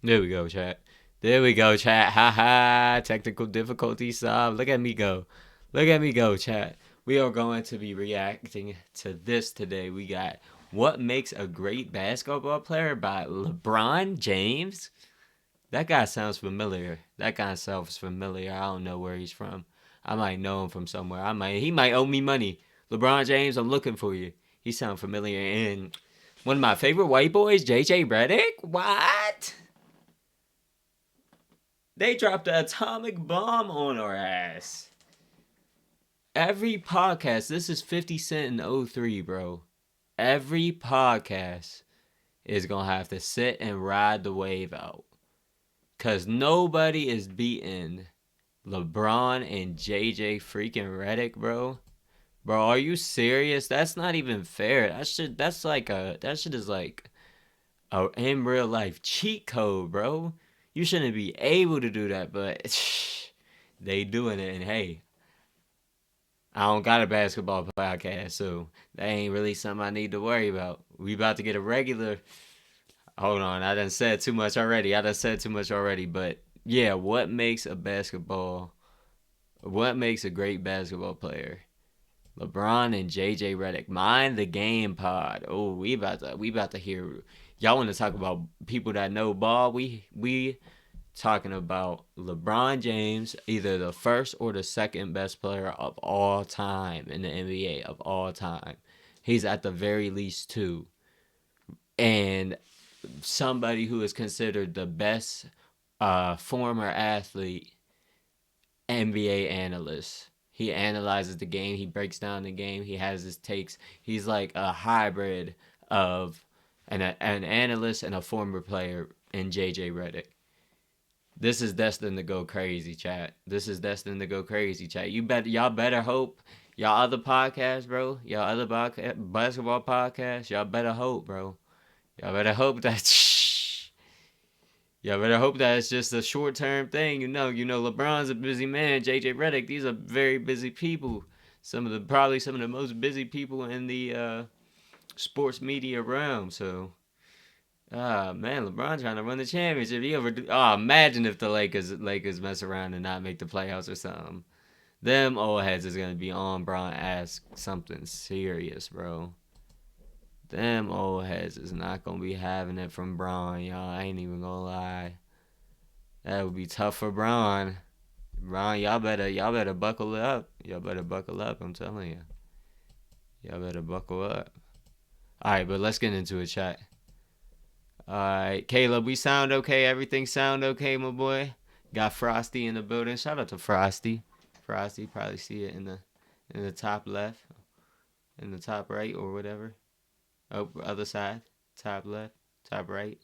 There we go, chat. There we go, chat. Ha ha. Technical difficulty solved. Look at me go. Look at me go, chat. We are going to be reacting to this today. We got What Makes a Great Basketball Player by LeBron James. That guy sounds familiar. That guy sounds familiar. I don't know where he's from. I might know him from somewhere. He might owe me money. LeBron James, I'm looking for you. He sounds familiar. And one of my favorite white boys, JJ Redick. What? They dropped an atomic bomb on our ass. Every podcast, this is 50 Cent in '03, bro. Every podcast is going to have to sit and ride the wave out. Because nobody is beating LeBron and JJ freaking Redick, bro. Bro, are you serious? That's not even fair. That shit is like a in real life cheat code, bro. You shouldn't be able to do that, but they doing it. And hey, I don't got a basketball podcast, so that ain't really something I need to worry about. We about to get a regular. Hold on, I done said too much already. But yeah, what makes a basketball? What makes a great basketball player? LeBron and JJ Redick. Mind the game pod. Oh, we about to hear. Y'all want to talk about people that know ball? We talking about LeBron James, either the first or the second best player of all time in the NBA of all time. He's at the very least two. And somebody who is considered the best former athlete NBA analyst. He analyzes the game. He breaks down the game. He has his takes. He's like a hybrid of an analyst and a former player in JJ Redick. This is destined to go crazy, chat. This is destined to go crazy, chat. Y'all better hope. Y'all other podcasts, bro. Y'all other basketball podcasts. Y'all better hope, bro. Y'all better hope that. Y'all better hope that it's just a short term thing. LeBron's a busy man. JJ Redick, these are very busy people. Probably some of the most busy people in the sports media realm. So, man, LeBron trying to run the championship. Imagine if the Lakers mess around and not make the playoffs or something. Them old heads is gonna be on Bron ask something serious, bro. Them old heads is not gonna be having it from Braun, y'all. I ain't even gonna lie. That would be tough for Braun. Braun, y'all better buckle up. Y'all better buckle up. I'm telling you. Y'all better buckle up. All right, but let's get into it, chat. All right, Caleb, we sound okay. Everything sound okay, my boy. Got Frosty in the building. Shout out to Frosty. Frosty, probably see it in the top left, in the top right, or whatever. Oh, other side. Top left. Top right.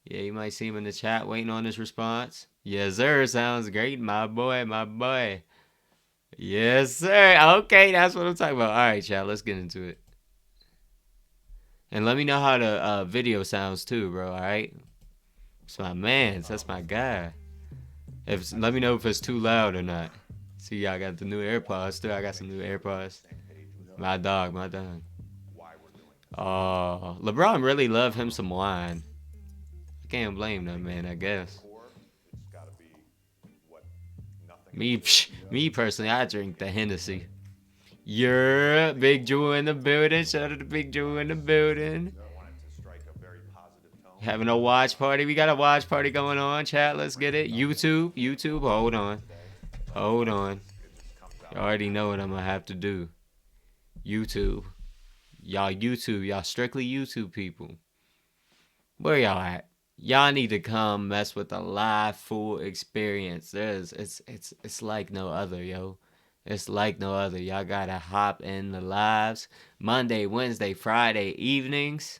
Yeah, you might see him in the chat waiting on his response. Yes, sir. Sounds great. My boy. My boy. Yes, sir. Okay, that's what I'm talking about. All right, chat. Let's get into it. And let me know how the video sounds too, bro. All right. It's my man. That's my guy. Let me know if it's too loud or not. See, y'all got the new AirPods too. I got some new AirPods. My dog. My dog. Oh, LeBron really love him some wine. I can't blame that man, I guess. Me personally, I drink the Hennessy. You're Big Jewel in the building. Shout out to Big Jewel in the building. Having a watch party. We got a watch party going on, chat. Let's get it. YouTube. Hold on. You already know what I'm gonna have to do. YouTube. Y'all strictly YouTube people. Where y'all at? Y'all need to come mess with the live full experience. It's like no other, yo. It's like no other. Y'all gotta hop in the lives Monday, Wednesday, Friday evenings.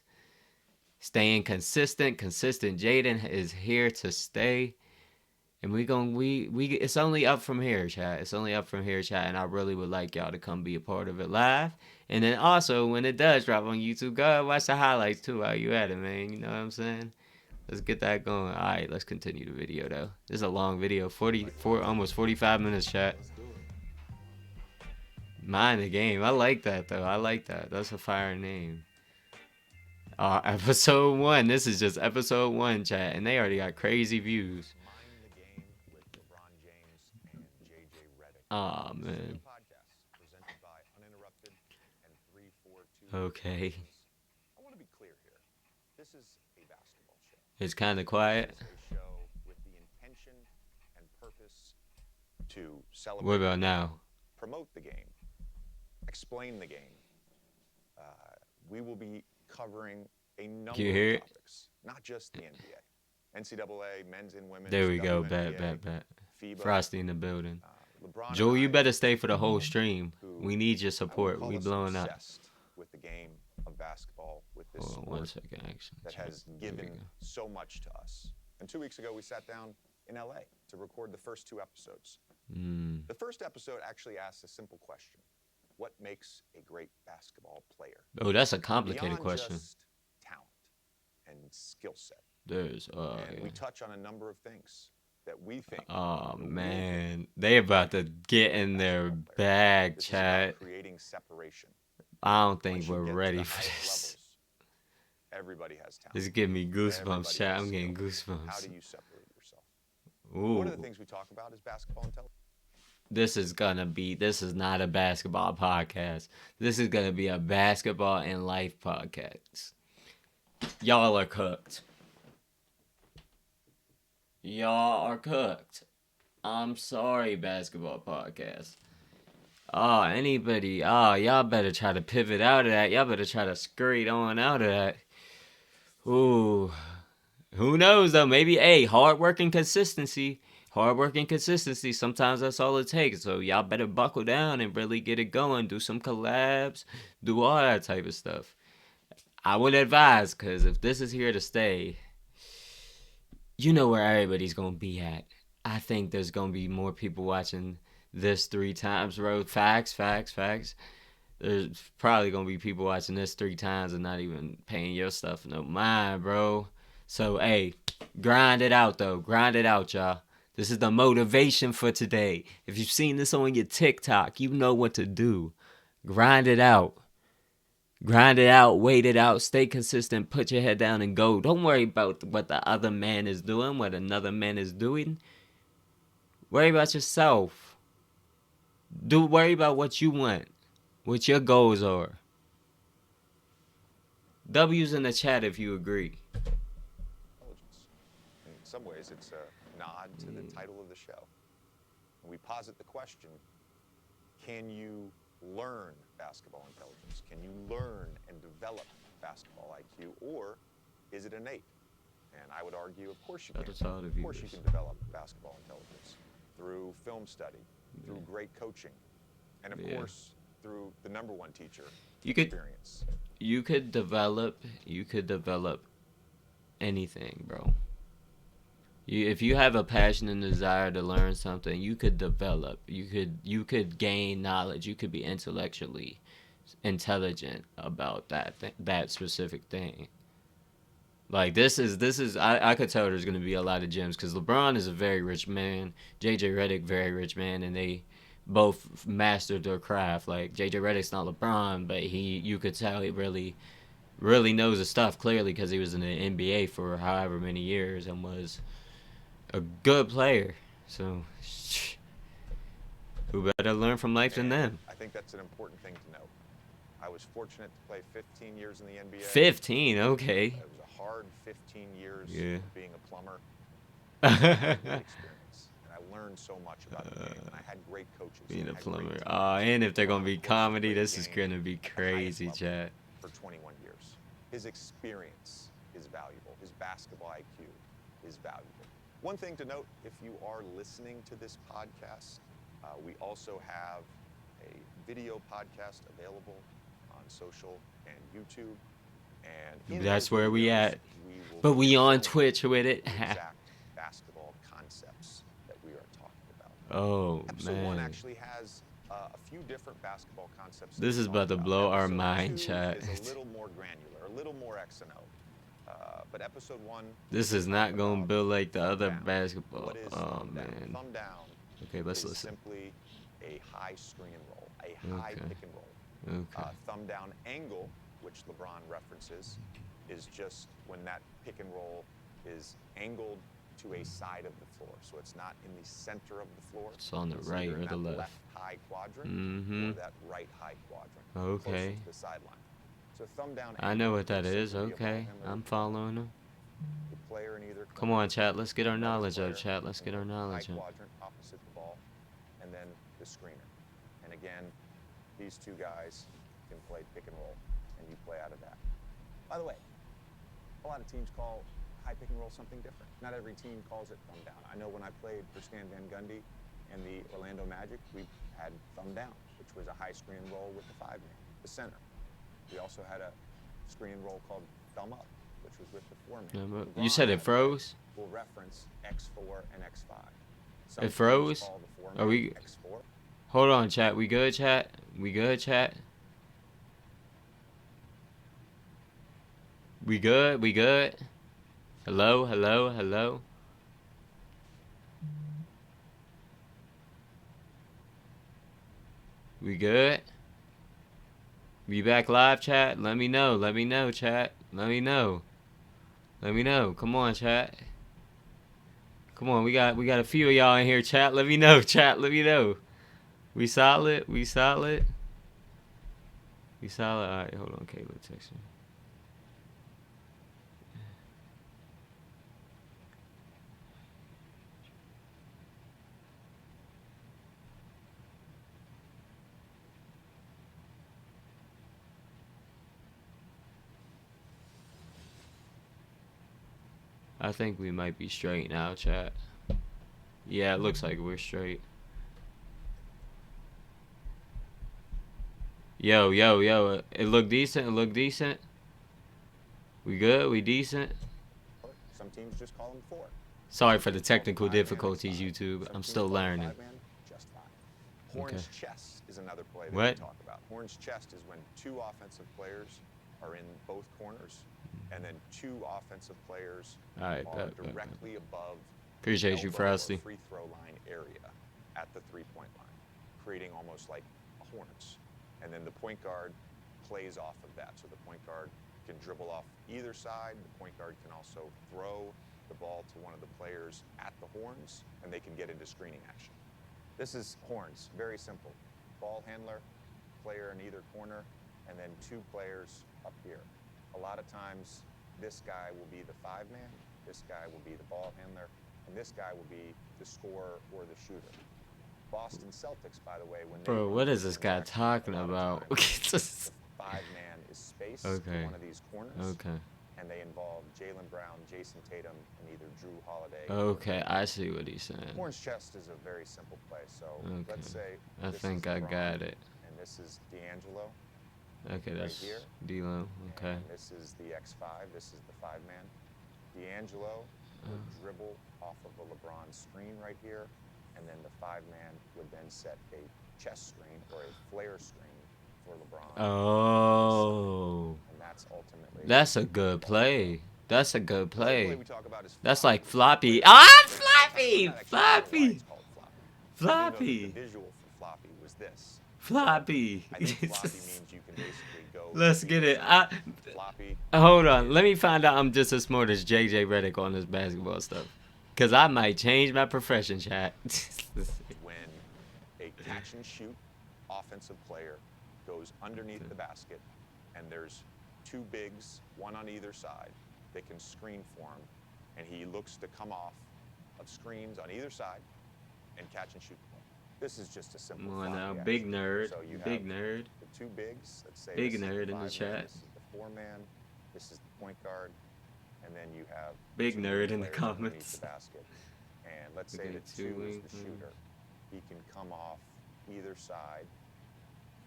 Staying consistent. Consistent Jaden is here to stay. And it's only up from here, chat. It's only up from here, chat. And I really would like y'all to come be a part of it live. And then also, when it does drop on YouTube, go ahead, watch the highlights too while you at it, man. You know what I'm saying? Let's get that going. All right, let's continue the video, though. This is a long video. Almost 45 minutes, chat. Mind the game. I like that, though. I like that. That's a fire name. Episode 1. This is just episode 1, chat, and they already got crazy views. Mind the Game with LeBron James and JJ Redick. Oh, This is a man. new podcast presented by Uninterrupted and 342 Okay. Productions. I want to be clear here. This is a basketball show. It's kind of quiet. This is a show with the intention and purpose to What celebrate, about now? promote the game, explain the game. We will be covering a number Can you hear of it? topics, not just the NBA. NCAA, men's and women's. There we go. WNBA, Bet. FIBA. Frosty in the building. LeBron Joel, and you I, better stay for the whole stream. who We need your I would support. call We us blowing up. obsessed with the game of basketball, with this Hold on sport 1 second, actually. that chat. has There we given go. so much to us. And 2 weeks ago, we sat down in LA to record the first 2 episodes. The first episode actually asks a simple question: what makes a great basketball player? Oh, that's a complicated Beyond question. just talent and skill set. There's And yeah. we touch on a number of things that we think. Oh that we man, think they about to get in their basketball player. bag, This is about chat. creating separation. I don't think Once you we're get to ready the for highest this. levels, everybody has talent. This is giving me goosebumps, Everybody chat. has I'm getting skill. How goosebumps. do you separate yourself? One of the Ooh, things we talk about is basketball intelligence. this is not a basketball podcast. This is gonna be a basketball and life podcast. Y'all are cooked. Y'all are cooked. I'm sorry, basketball podcast. Y'all better try to pivot out of that. Y'all better try to scurry on out of that. Ooh. Who knows, though? Maybe, hard work and consistency. Hard work and consistency. Sometimes that's all it takes. So y'all better buckle down and really get it going. Do some collabs. Do all that type of stuff. I would advise, because if this is here to stay, you know where everybody's going to be at. I think there's going to be more people watching this 3 times, bro. Facts. There's probably going to be people watching this 3 times and not even paying your stuff no mind, bro. So, grind it out, though. Grind it out, y'all. This is the motivation for today. If you've seen this on your TikTok, you know what to do. Grind it out. Grind it out, wait it out, stay consistent, put your head down and go. Don't worry about what the other man is doing, what another man is doing. Worry about yourself. Worry about what you want, what your goals are. W's in the chat if you agree. Intelligence. In some ways, it's a nod to the title of the show. We posit the question: can you learn basketball intelligence? Can you learn and develop basketball IQ, or is it innate? And I would argue, of course you can. Shout out to all the Of course you viewers. can develop basketball intelligence through film study, through great coaching, and of Yeah. course through the number one teacher, You could experience. you could develop anything, bro. If you have a passion and desire to learn something, you could develop. You could gain knowledge. You could be intellectually intelligent about that specific thing. Like this is I could tell there's gonna be a lot of gems because LeBron is a very rich man, JJ Redick very rich man, and they both mastered their craft. Like JJ Redick's not LeBron, but you could tell he really knows his stuff clearly because he was in the NBA for however many years and was a good player. So who better learn from life than them? I think that's an important thing to note. I was fortunate to play 15 years in the NBA. 15, okay. It was a hard 15 years Yeah. of being a plumber. It was a great experience. And I learned so much about the game. And I had great coaches. Being and a I had great plumber. teammates. And if they're gonna be Of course, comedy, played this the is game gonna be at the highest crazy, level chat. for 21 years. His experience is valuable. His basketball IQ is valuable. One thing to note, if you are listening to this podcast, we also have a video podcast available on social and YouTube. And in That's those where we videos, at. we will But be we on showing Twitch with it. the exact basketball concepts that we are talking about. Oh Episode 1 man. actually has a few different basketball concepts. that This we is about talk to blow our Episode mind, 2 chat. is a little more granular, a little more X and O. But episode 1. This is not gonna build like the other Down. basketball. What is Oh thumb down? man. Thumb down Okay, let's is listen. simply a high screen and roll, a high Okay. pick and roll. Okay. Thumb down angle, which LeBron references, is just when that pick and roll is angled to a side of the floor. So it's not in the center of the floor. It's on the It's right either or in the that left. high quadrant Mm-hmm. or that right high quadrant. Okay. Closer to the sideline. So thumb down. I know what that is is. simply a ball Okay. handler I'm with the ball. following them. A player in either Come corner, on, chat. Let's get our another knowledge up, player chat. Let's in get the our knowledge high up. quadrant opposite the ball, and then the screener. And again, these two guys can play pick and roll, and you play out of that. By the way, a lot of teams call high pick and roll something different. Not every team calls it thumb down. I know when I played for Stan Van Gundy and the Orlando Magic, we had thumb down, which was a high screen and roll with the 5-man, the center. We also had a screen and roll called thumb up, which was with the 4-man. You said it froze? We'll reference X4 and X5. It froze? Are we? X4. Hold on, chat. We good, chat? We good, chat? We good? We good? Hello? Hello? Hello? We good? We back live, chat? Let me know. Let me know, chat. Let me know. Let me know. Come on, chat. Come on, we got a few of y'all in here, chat. Let me know, chat. Let me know. We solid? We solid? We solid? Alright, hold on, Caleb, text me. I think we might be straight now, chat. Yeah, it looks like we're straight. Yo, yo, yo. It look decent? It look decent? We good? We decent? Some teams just call them 4. Sorry for the technical difficulties, YouTube. I'm still learning. Just fine. Horn's chest is another play that What? we talk about. Horn's chest is when 2 offensive players are in both corners, and then 2 offensive players Alright, are directly above appreciate you, elbow or Frosty. free throw line area at the 3-point line, creating almost like a horns. And then the point guard plays off of that. So the point guard can dribble off either side. The point guard can also throw the ball to one of the players at the horns, and they can get into screening action. This is horns, very simple. Ball handler, player in either corner, and then 2 players up here. A lot of times, this guy will be the 5-man, this guy will be the ball handler, and this guy will be the scorer or the shooter. Boston Celtics, by the way, when Bro, what is this guy talking about? the 5-man is spaced to one of these corners. Okay. And they involve Jaylen Brown, Jason Tatum, and either Drew Holiday. Okay, I see what he's saying. Horn's chest is a very simple play. So let's say I think I got it. And this is D'Angelo. Okay, that's right here. D'Lo. Okay. And this is the X5. This is the 5-man. D'Angelo would dribble off of a LeBron screen right here, and then the 5-man would then set a chest screen or a flare screen for LeBron. Oh. And that's ultimately. That's a good play. That's a good play. We talk about is That's like floppy. Ah, floppy! Floppy! Floppy! The visual for floppy was this. Floppy. I think floppy means you can basically go. Let's get it. Floppy. Hold on. Let me find out I'm just as smart as JJ Redick on this basketball stuff. Because I might change my profession, chat. When a catch and shoot offensive player goes underneath the basket and there's 2 bigs, one on either side, that can screen for him, and he looks to come off of screens on either side and catch and shoot the ball. This is just a simple. Come on now, big nerd. So you big nerd. The 2 bigs. Let's say big nerd in the chat. This is the 4-man. This is the point guard, and then you have big nerd in the comments. The basket. And let's say that 2 is the shooter. He can come off either side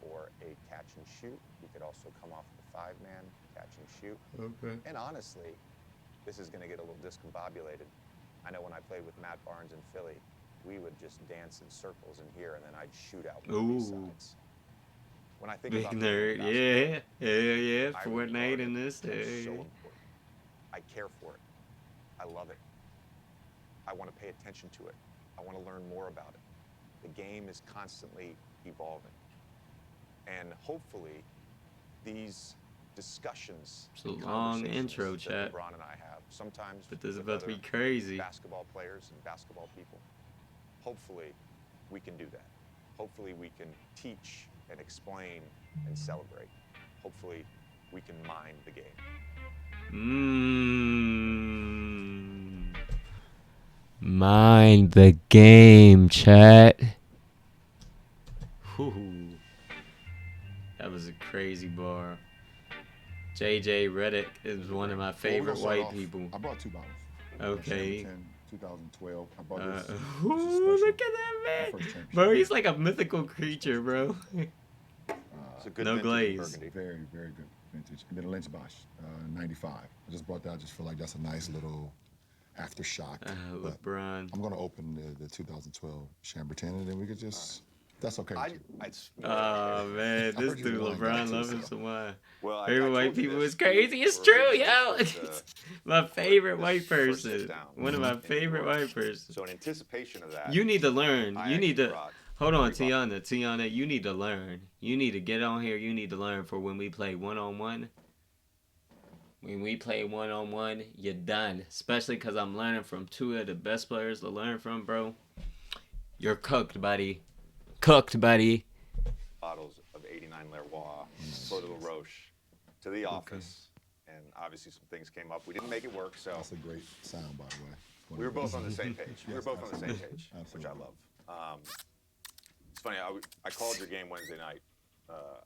for a catch and shoot. He could also come off the 5-man, catch and shoot. Okay. And honestly, this is going to get a little discombobulated. I know when I played with Matt Barnes in Philly, we would just dance in circles in here, and then I'd shoot out one of these sides. When I think big about nerd, yeah, Fortnite in this day. So important. I care for it. I love it. I want to pay attention to it. I want to learn more about it. The game is constantly evolving. And hopefully, these discussions It's a and long conversations intro, that chat. LeBron and I have, sometimes But this is with about to other be crazy. basketball players and basketball people. Hopefully, we can do that. Hopefully, we can teach and explain and celebrate. Hopefully, we can mind the game. Mind the game, chat. Whew. That was a crazy bar. Redick is one of my favorite white people. I brought 2 bottles. Okay. Champagne 2012. I brought this. Look at that man, bro. He's like a mythical creature, bro. It's a good No vintage glaze. Burgundy. Very, very good vintage. And then a Lynch Bosch, 95. I just brought that. I just feel like that's a nice little aftershock. But LeBron. I'm gonna open the 2012 Chambertin, and then we could just. That's okay. Oh man, this heard you dude lying LeBron about it, loves him so. so much. Well, I Favorite told white you people this is crazy. It's for true, this, yo. My favorite white this first person. sit-down One of my in favorite New York. white persons. So in anticipation of that, You need to learn. I You need actually to. brought Hold on, 3 bottles. Tiana. You need to learn. You need to get on here. You need to learn for when we play one-on-one. When we play one-on-one, you're done. Especially because I'm learning from 2 of the best players to learn from, bro. You're cooked, buddy. Cooked, buddy. Bottles of 89 Leroy, Fleur de la Roche, to the office. And obviously some things came up. We didn't make it work, so That's a great sound, by the way. we were both on the same page. We were Yes, both on the same absolutely. page, which Absolutely. I love. It's funny, I called your game Wednesday night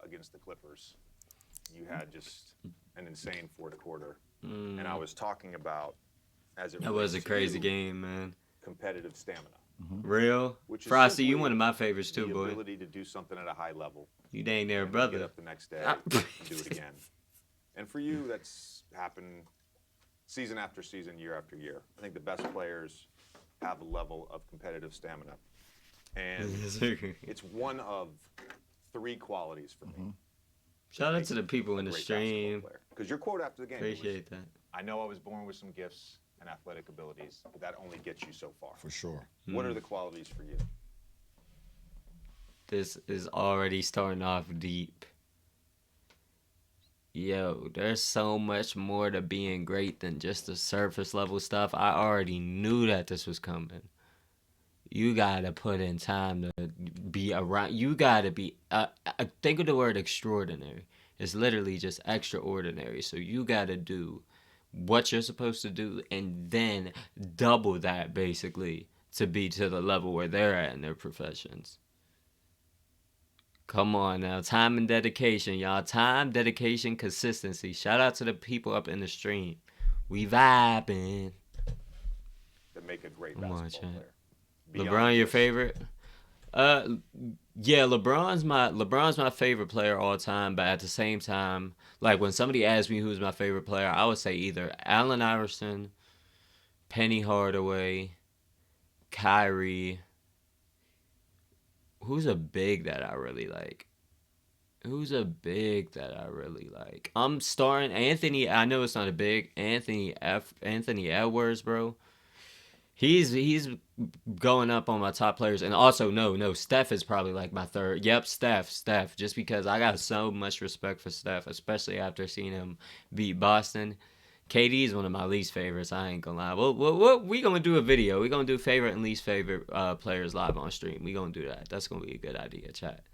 against the Clippers. You had just an insane fourth quarter. And I was talking about, as it That relates was a to crazy you, game, man. competitive stamina. Real? Which is Frosty, you simply one of my favorites too, the boy. ability to do something at a high level. You dang there, and then get brother. up the next day and do it again. And for you, that's happened season after season, year after year. I think the best players have a level of competitive stamina. And it's one of 3 qualities for me. Shout out to the people in the stream. Because your quote after the game was, Appreciate that. I know I was born with some gifts and athletic abilities, but that only gets you so far. For sure. What are the qualities for you? This is already starting off deep. Yo, there's so much more to being great than just the surface level stuff. I already knew that this was coming. You gotta put in time to be around. You gotta be. Think of the word extraordinary. It's literally just extraordinary. So you gotta do what you're supposed to do and then double that basically to be to the level where they're at in their professions. Come on now. Time and dedication, y'all. Time, dedication, consistency. Shout out to the people up in the stream. We vibing. That make a great Come on, basketball chat. player. Beyond LeBron, your just- favorite? Yeah, LeBron's my favorite player all time. But at the same time, like when somebody asks me who's my favorite player, I would say either Allen Iverson, Penny Hardaway, Kyrie. Who's a big that I really like? I'm starting Anthony. I know it's not a big Anthony Edwards, bro. He's going up on my top players, and also no, Steph is probably like my third. Yep, Steph. Just because I got so much respect for Steph, especially after seeing him beat Boston. KD is one of my least favorites. I ain't gonna lie. Well, we gonna do a video. We gonna do favorite and least favorite players live on stream. We gonna do that. That's gonna be a good idea, chat.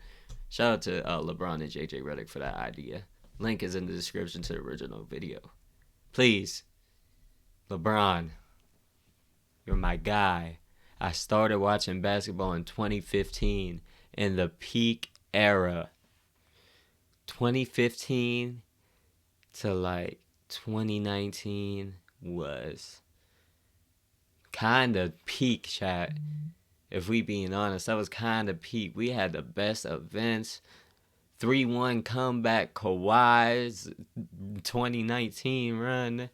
Shout out to LeBron and Redick for that idea. Link is in the description to the original video. Please, LeBron, you're my guy. I started watching basketball in 2015 in the peak era. 2015 to like 2019 was kind of peak, chat. If we being honest, that was kind of peak. We had the best events. 3-1 comeback, Kawhi's 2019 run.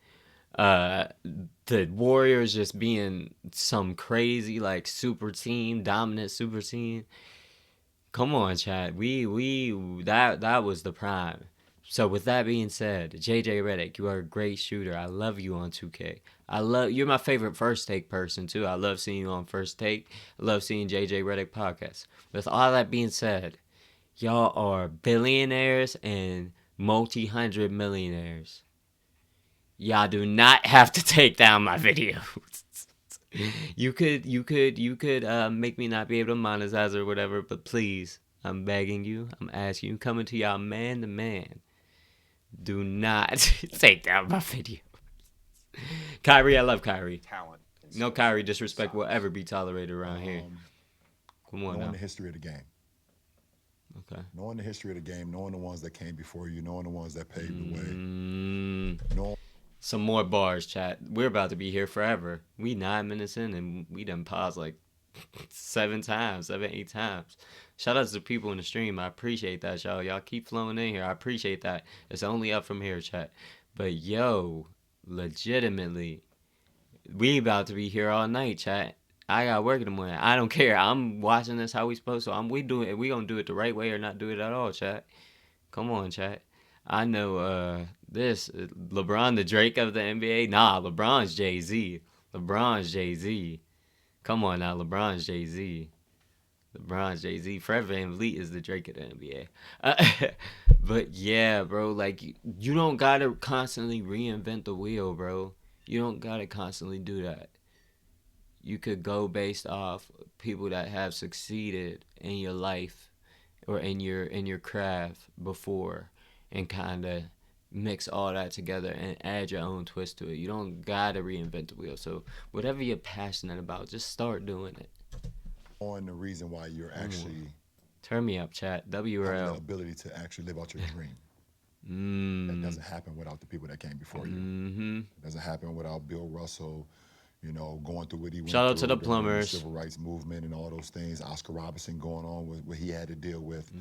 The Warriors just being some crazy like super team, dominant super team. Come on, chat. That was the prime. So with that being said, Redick, you are a great shooter. I love you on 2K. You're my favorite First Take person too. I love seeing you on First Take. I love seeing Redick podcast. With all that being said, y'all are billionaires and multi-hundred millionaires. Y'all do not have to take down my videos. You could make me not be able to monetize or whatever, but please, I'm begging you, I'm asking you, coming to y'all man to man. Do not take down my video. Kyrie, I love Kyrie. Talent. No Kyrie disrespect will ever be tolerated around here. Come on knowing now. the history of the game. Okay. Knowing the history of the game, knowing the ones that came before you, knowing the ones that paved the way. Knowing some more bars, chat. We're about to be here forever. We 9 minutes in and we done paused like 7, 8 times. Shout out to the people in the stream. I appreciate that, y'all. Y'all keep flowing in here. I appreciate that. It's only up from here, chat. But yo, legitimately, we about to be here all night, chat. I got work in the morning. I don't care. I'm watching this how we supposed to. We gonna do it the right way or not do it at all, chat. Come on, chat. I know this LeBron, the Drake of the NBA. Nah, LeBron's Jay-Z. LeBron's Jay-Z. Come on now, LeBron's Jay-Z. LeBron's Jay-Z. Fred VanVleet is the Drake of the NBA. But yeah, bro, like you don't gotta constantly reinvent the wheel, bro. You don't gotta constantly do that. You could go based off people that have succeeded in your life or in your craft before, and kind of mix all that together and add your own twist to it. You don't gotta reinvent the wheel. So whatever you're passionate about, just start doing it. on the reason why you're actually turn me up, chat. WRL. The ability to actually live out your dream. That doesn't happen without the people that came before you. It doesn't happen without Bill Russell, going through what he went Shout out through to the during plumbers. the civil rights movement and all those things. Oscar Robertson going on with what he had to deal with,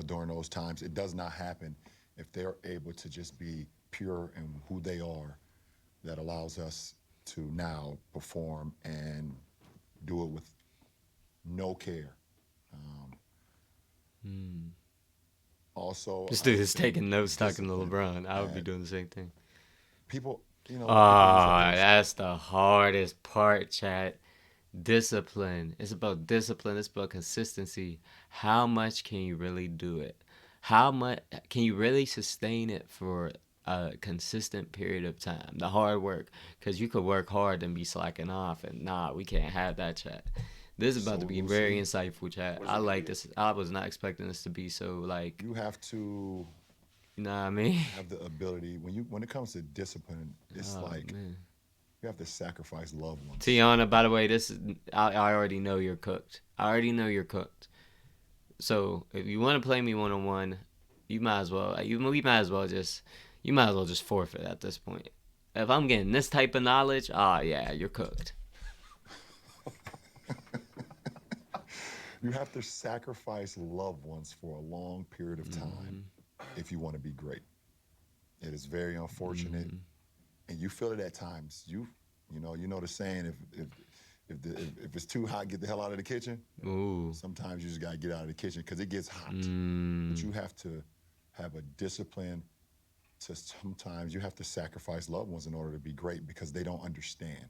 during those times. It does not happen if they're able to just be pure in who they are. That allows us to now perform and do it with no care. Also, This dude is taking notes talking to LeBron. I would be doing the same thing. People, that's the hardest part, chat. Discipline. It's about discipline. It's about consistency. How much can you really do it? How much can you really sustain it for a consistent period of time? The hard work. Because you could work hard and be slacking off. And we can't have that, chat. This is about to be very insightful, chat. I like this. I was not expecting this to be so, like... You have to... You know what I mean? Have the ability. When it comes to discipline, it's man. You have to sacrifice loved ones. Tiana, by the way, I already know you're cooked. I already know you're cooked. So if you want to play me one-on-one, you might as well just forfeit at this point. If I'm getting this type of knowledge, yeah, you're cooked. You have to sacrifice loved ones for a long period of time if you want to be great. It is very unfortunate, and you feel it at times. You know the saying: if it's too hot, get the hell out of the kitchen. Ooh. Sometimes you just gotta get out of the kitchen because it gets hot. But you have to have a discipline. Sometimes you have to sacrifice loved ones in order to be great because they don't understand.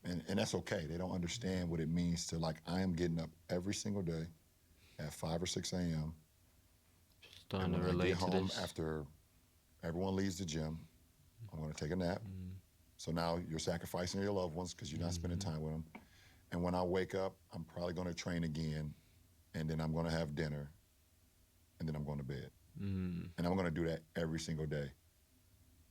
And that's okay. They don't understand what it means to, I am getting up every single day at 5 or 6 a.m. Starting to relate to this. After everyone leaves the gym, I'm going to take a nap. So now you're sacrificing your loved ones because you're not spending time with them. And when I wake up, I'm probably going to train again, and then I'm going to have dinner, and then I'm going to bed. And I'm going to do that every single day.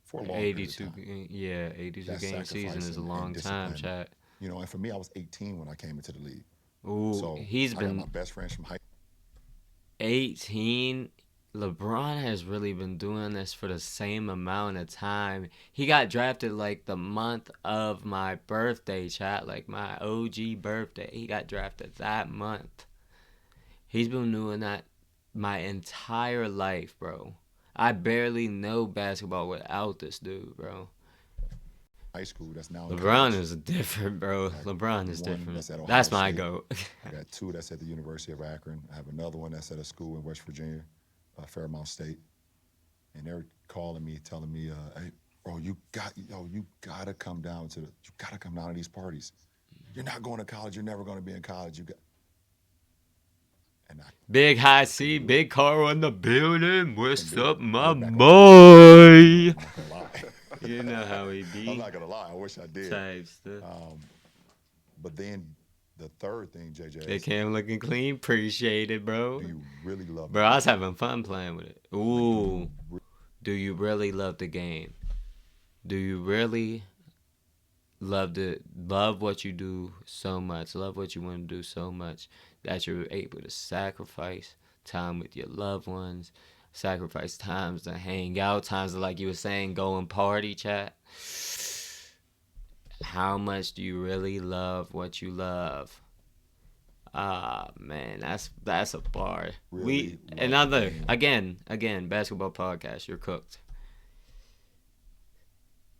For a long 82 game season is a long time, chat. And for me, I was 18 when I came into the league. Ooh, so I got my best friends from high 18. LeBron has really been doing this for the same amount of time. He got drafted the month of my birthday, chat, my OG birthday. He got drafted that month. He's been doing that my entire life, bro. I barely know basketball without this dude, bro. High school, that's now LeBron is different, bro. LeBron is different. That's my goat. I got 2 that's at the University of Akron. I have another one that's at a school in West Virginia, Fairmount State. And they're calling me, telling me, hey, bro, you gotta come down to these parties. You're not going to college. You're never going to be in college. And I Big high C, big car on the building. What's can do up, it. my Look back on boy? I'm not gonna lie. You know how he I'm be. not gonna lie. I wish I did. Type stuff. But then the third thing, JJ, They is came looking clean. Appreciate it, bro. do you really love Bro, the I was game? having fun playing with it. Like, Ooh. Do you really love the game? Do you really love what you do so much, love what you want to do so much that you're able to sacrifice time with your loved ones, sacrifice times to hang out, times to, like you were saying, go and party, chat? How much do you really love what you love? Ah, man, that's a bar. Really love the Another game. again basketball podcast. You're cooked.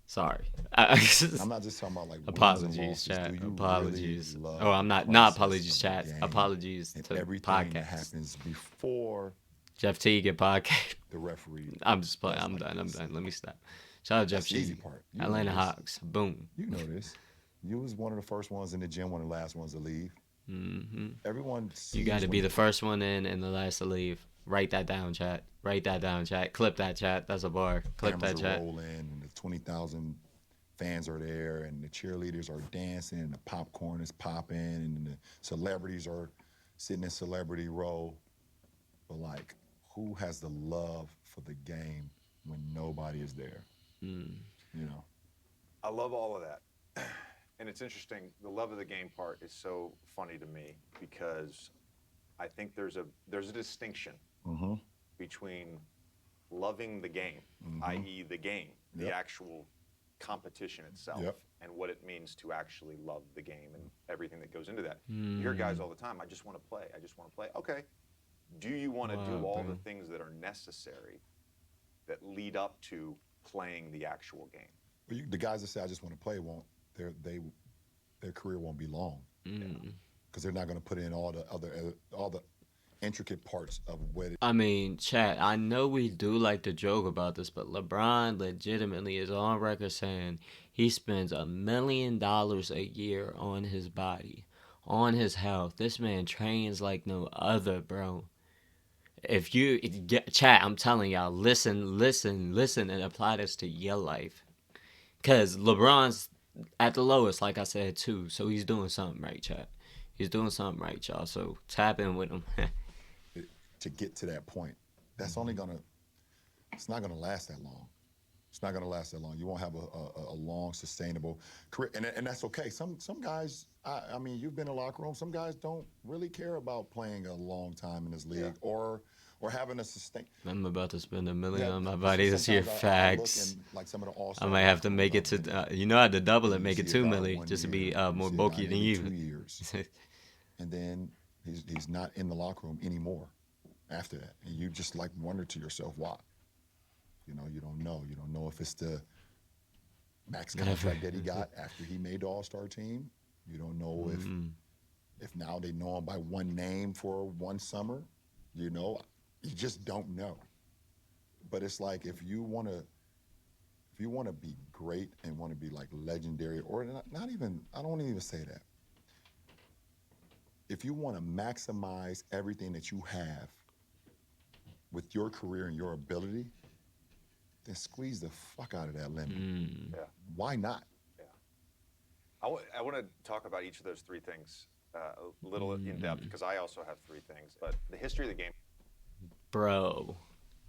Sorry. I'm not just talking about like wins and Apologies, losses. chat. Do you Apologies. really love Oh, I'm the not process apologies, of the chat. game Apologies and to everything that podcast. happens before Jeff Teague at podcast. the referee? I'm just playing. does I'm like done. I'm this? done. Let me stop. Shout out Jeff That's the easy Teague. part. You know Atlanta this. Hawks. Boom. You know this. You was one of the first ones in the gym, one of the last ones to leave. Mm-hmm. Everyone sees You got to when be the first one in and the last to leave. Write that down, chat. Write that down, chat. Clip that, chat. That's a bar. Clip that, cameras are chat. rolling and the 20,000 fans are there and the cheerleaders are dancing and the popcorn is popping and the celebrities are sitting in celebrity row. But like, who has the love for the game when nobody is there? You know, I love all of that. And it's interesting, the love of the game part is so funny to me because I think there's a distinction between loving the game, i.e. the game, the actual competition itself, and what it means to actually love the game and everything that goes into that. You hear guys all the time, I just want to play, I just want to play. Okay, do you want to do all the things that are necessary that lead up to playing the actual game? but the guys that say I just want to play won't. Their career won't be long because they're not going to put in all the intricate parts of what it. I mean, chat, I know we do like to joke about this, but LeBron legitimately is on record saying he spends $1 million a year on his body, on his health. This man trains like no other, bro. If you get chat, I'm telling y'all, listen, and apply this to your life. Cause LeBron's at the lowest, like I said too. So he's doing something right, chat. He's doing something right, y'all. So tap in with him. To get to that point, that's only gonna. It's not gonna last that long. It's not gonna last that long. You won't have a long, sustainable career, and that's okay. Some guys, I mean, you've been in a locker room. Some guys don't really care about playing a long time in this league or having a sustain. I'm about to spend $1 million on my so body this year. sometimes I look Facts. and, like some of the I all-star might have to locker make it rooms, to. I had to double it, and you make it see a 2 guy milli, 1 just to be year, you more see a bulky guy than maybe you. 2 years, and then he's not in the locker room anymore after that, and you just like wonder to yourself why. You know, you don't know. You don't know if it's the max contract that he got after he made the All-Star team. You don't know if now they know him by one name for one summer. You know, you just don't know. But it's like if you want to be great and want to be like legendary, or not even, I don't want to even say that. If you want to maximize everything that you have with your career and your ability, then squeeze the fuck out of that lemon. Yeah. Why not? Yeah. I want to talk about each of those three things a little in depth because I also have three things. But the history of the game. Bro,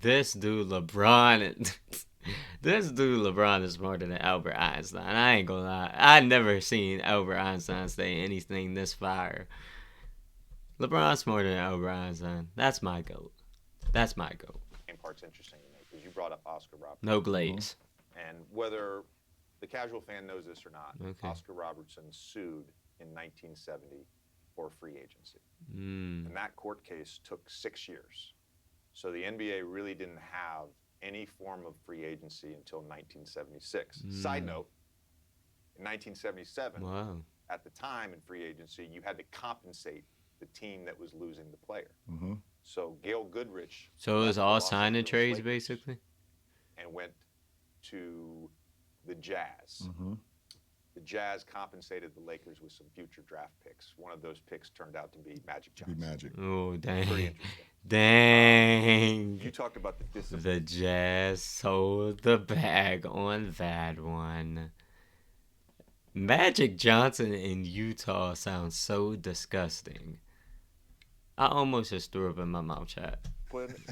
this dude LeBron. This dude LeBron is smarter than Albert Einstein. I ain't gonna lie. I never seen Albert Einstein say anything this fire. LeBron's smarter than Albert Einstein. That's my goat. That's my goat. Game part's interesting to me because you brought up Oscar Robertson. No glaze. And whether the casual fan knows this or not, Okay. Oscar Robertson sued in 1970 for free agency. Mm. And that court case took 6 years. So the NBA really didn't have any form of free agency until 1976. Side note, in 1977, Wow. at the time in free agency, you had to compensate the team that was losing the player. So Gail Goodrich. So it was left the all Los sign and Angeles trades, Lakers basically? And went to the Jazz. the Jazz compensated the Lakers with some future draft picks. One of those picks turned out to be Magic Johnson. Magic. Oh, Pretty dang. interesting. Dang. You talked about the discipline. The Jazz sold the bag on that one. Magic Johnson in Utah sounds so disgusting. I almost just threw up in my mouth, chat.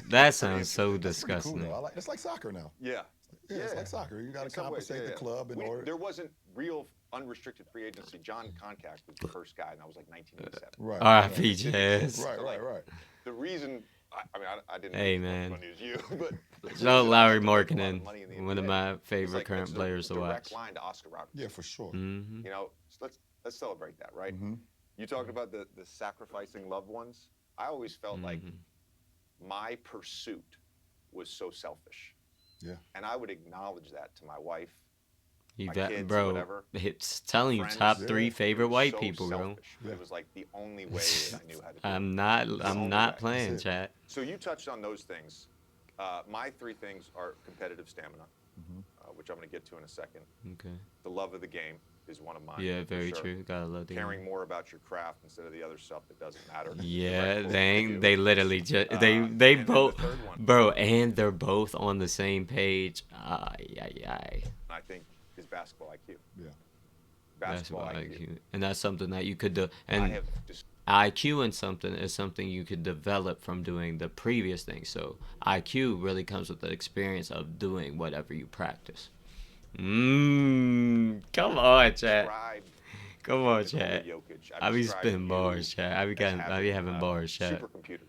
That sounds so That's pretty cool, disgusting. though. It's like soccer now. Yeah. Yeah, it's like soccer. You got In to some ways, compensate the club in order. There wasn't real unrestricted free agency. John Concact was the first guy, and that was like 1987. Right. R.I.P. Jazz. Right. The reason, I didn't Hey, make as man. much money as you, but Shout out Lowry Markkinen, Markkinen, one of my favorite current players to watch. Direct line to Oscar Robertson. Yeah, for sure. Mm-hmm. You know, so let's celebrate that, right? Mm-hmm. You talked about the sacrificing loved ones. I always felt like my pursuit was so selfish. Yeah. And I would acknowledge that to my wife, You my got, kids, bro. whatever. It's telling you Friends, top yeah. 3 favorite white So people, bro. selfish. It was like the only way that I knew how to do it. I'm only not way. playing, That's it. chat. So you touched on those things. My 3 things are competitive stamina, which I'm going to get to in a second. Okay. The love of the game is one of mine. Yeah, for very sure. true. Gotta love the Caring more about your craft instead of the other stuff that doesn't matter. Yeah, Direct quote dang, from you. they literally just and they then the both, third one. bro, and they're both on the same page. Ay. I think is basketball IQ. Yeah. Basketball IQ. and that's something that you could do. I And have just IQ in something is something you could develop from doing the previous thing. So IQ really comes with the experience of doing whatever you practice. Come on, chat. described Come on, Nikola chat. Jokic. I be described spitting you bars, chat. I be as having bars, chat. Supercomputers.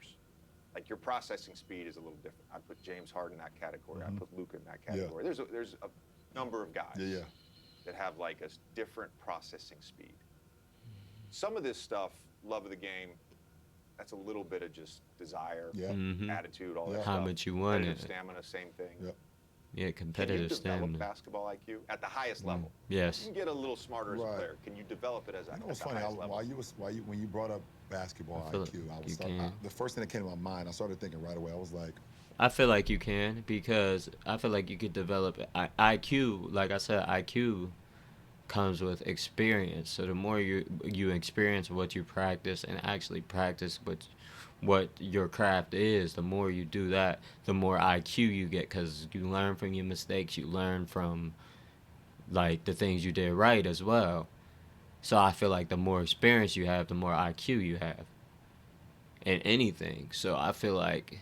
Like your processing speed is a little different. I put James Harden in that category. I put Luka in that category. There's a number of guys Yeah. that have like a different processing speed. Some of this stuff, love of the game, that's a little bit of just desire, Yeah. attitude, all that Yeah. stuff. How much you want Competitive it. stamina, same thing. Yep. Yeah, Can you competitive develop stamina. basketball IQ at the highest level? You Yes. can get a little smarter as a Right. player. Can you develop it as You know at what's the funny? highest level? When you brought up basketball I feel IQ, like I was you starting, can. the first thing that came to my mind, I started thinking right away. I was like, I feel like you can because I feel like you could develop IQ. Like I said, IQ comes with experience. So the more you experience what you practice and actually practice what your craft is, the more you do that, the more IQ you get because you learn from your mistakes. You learn from like the things you did right as well. So I feel like the more experience you have, the more IQ you have in anything. So I feel like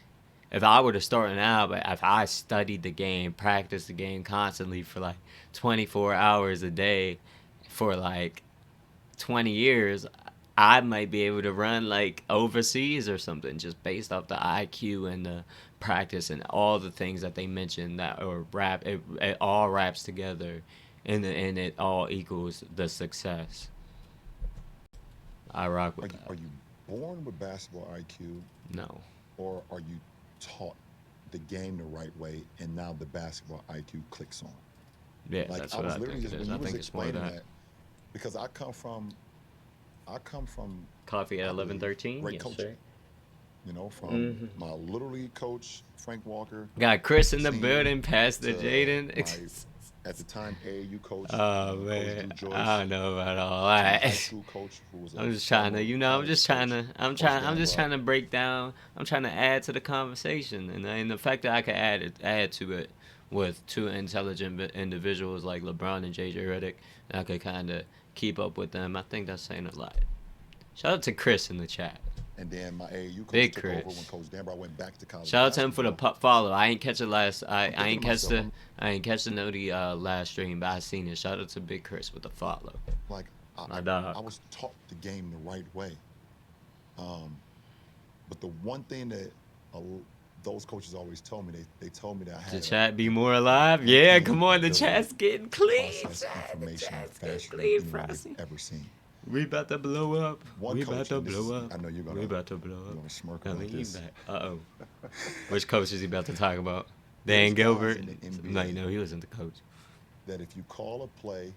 if I were to start now, but if I studied the game, practiced the game constantly for like 24 hours a day for like 20 years, I might be able to run like overseas or something just based off the IQ and the practice and all the things that they mentioned that or it all wraps together and it all equals the success. I rock with that. are you born with basketball IQ, No. or are you taught the game the right way, and now the basketball IQ clicks on? Yeah, Like that's I what was I literally think just it when is. you I was think it's more explaining that. that, because I come from Coffee at I believe, 11:13. great Yes, coaching. sir. You know, from my little league coach Frank Walker. Got Chris in the Senior building, Pastor to Jaden. my, at the time, AAU coach. Oh Coach man, Drew Joyce, I don't know about all to my high that. school coach who was I'm a just trying to, former I'm college just coach, trying to, Coach I'm just Dan trying to break down. I'm trying to add to the conversation, and the fact that I can add to it with two intelligent individuals like LeBron and JJ Redick, and I could kind of keep up with them. I think that's saying a lot. Shout out to Chris in the chat. And then my AAU coach Big took over Chris. when Coach Danbrough went back to college. Shout out to him for the basketball. follow. I ain't catch it last. I thinking ain't to catch myself, I ain't catch the noti last stream, but I seen it. Shout out to Big Chris with the follow. Like My dog. I was taught the game the right way. But the one thing that those coaches always told me, they told me that I The had chat be more alive. Yeah, uncanny come on. The ability chat's getting clean. process Chat. The information chat's getting faster than clean, anyone Frosty. they've ever seen. We about to blow up. One We coach, about to and this blow is- up. I know you're gonna- We about to blow you're up. gonna smirk Now about lean this. back. Uh-oh. Which coach is he about to talk about? There's Dan guys Gilbert? in the NBA No, you know, he wasn't the coach. That if you call a play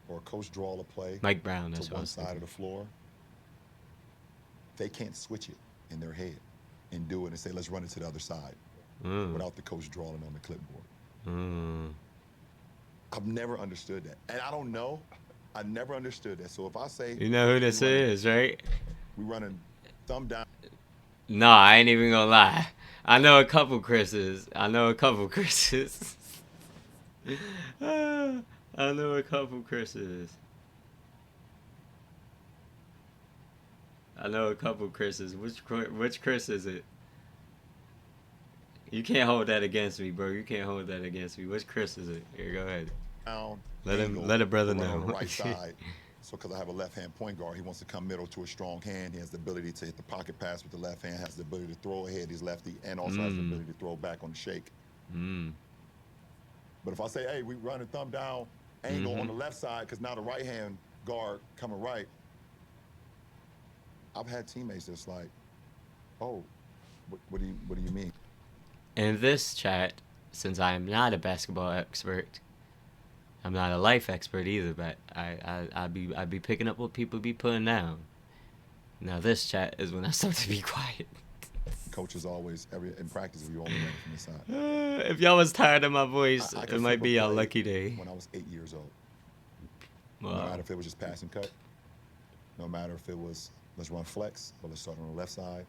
or a coach draw a play Mike Brown, that's to what I one was side of thinking. the floor, they can't switch it in their head and do it and say, let's run it to the other side without the coach drawing on the clipboard. Mm. I've never understood that. And I don't know I never understood that. So if I say You know who this is, right? we running thumb down. No, I ain't even gonna lie. I know a couple Chris's. I know a couple Chris's. I know a couple Chris's. I know a couple Chris's. Which Chris is it? You can't hold that against me, bro. You can't hold that against me. Which Chris is it? Here, go ahead. Let a brother know. On the right side. So because I have a left-hand point guard, he wants to come middle to a strong hand. He has the ability to hit the pocket pass with the left hand, has the ability to throw ahead, he's lefty, and also has the ability to throw back on the shake. But if I say, hey, we run a thumb down angle on the left side, because now the right-hand guard coming right, I've had teammates that's like, oh, what do you mean? In this chat, since I am not a basketball expert, I'm not a life expert either, but I be picking up what people be putting down. Now this chat is when I start to be quiet. Coaches always, in practice, we only run from the side. If y'all was tired of my voice, it might be y'all lucky day. When I was 8 years old. Wow. No matter if it was just pass and cut, no matter if it was let's run flex or let's start on the left side.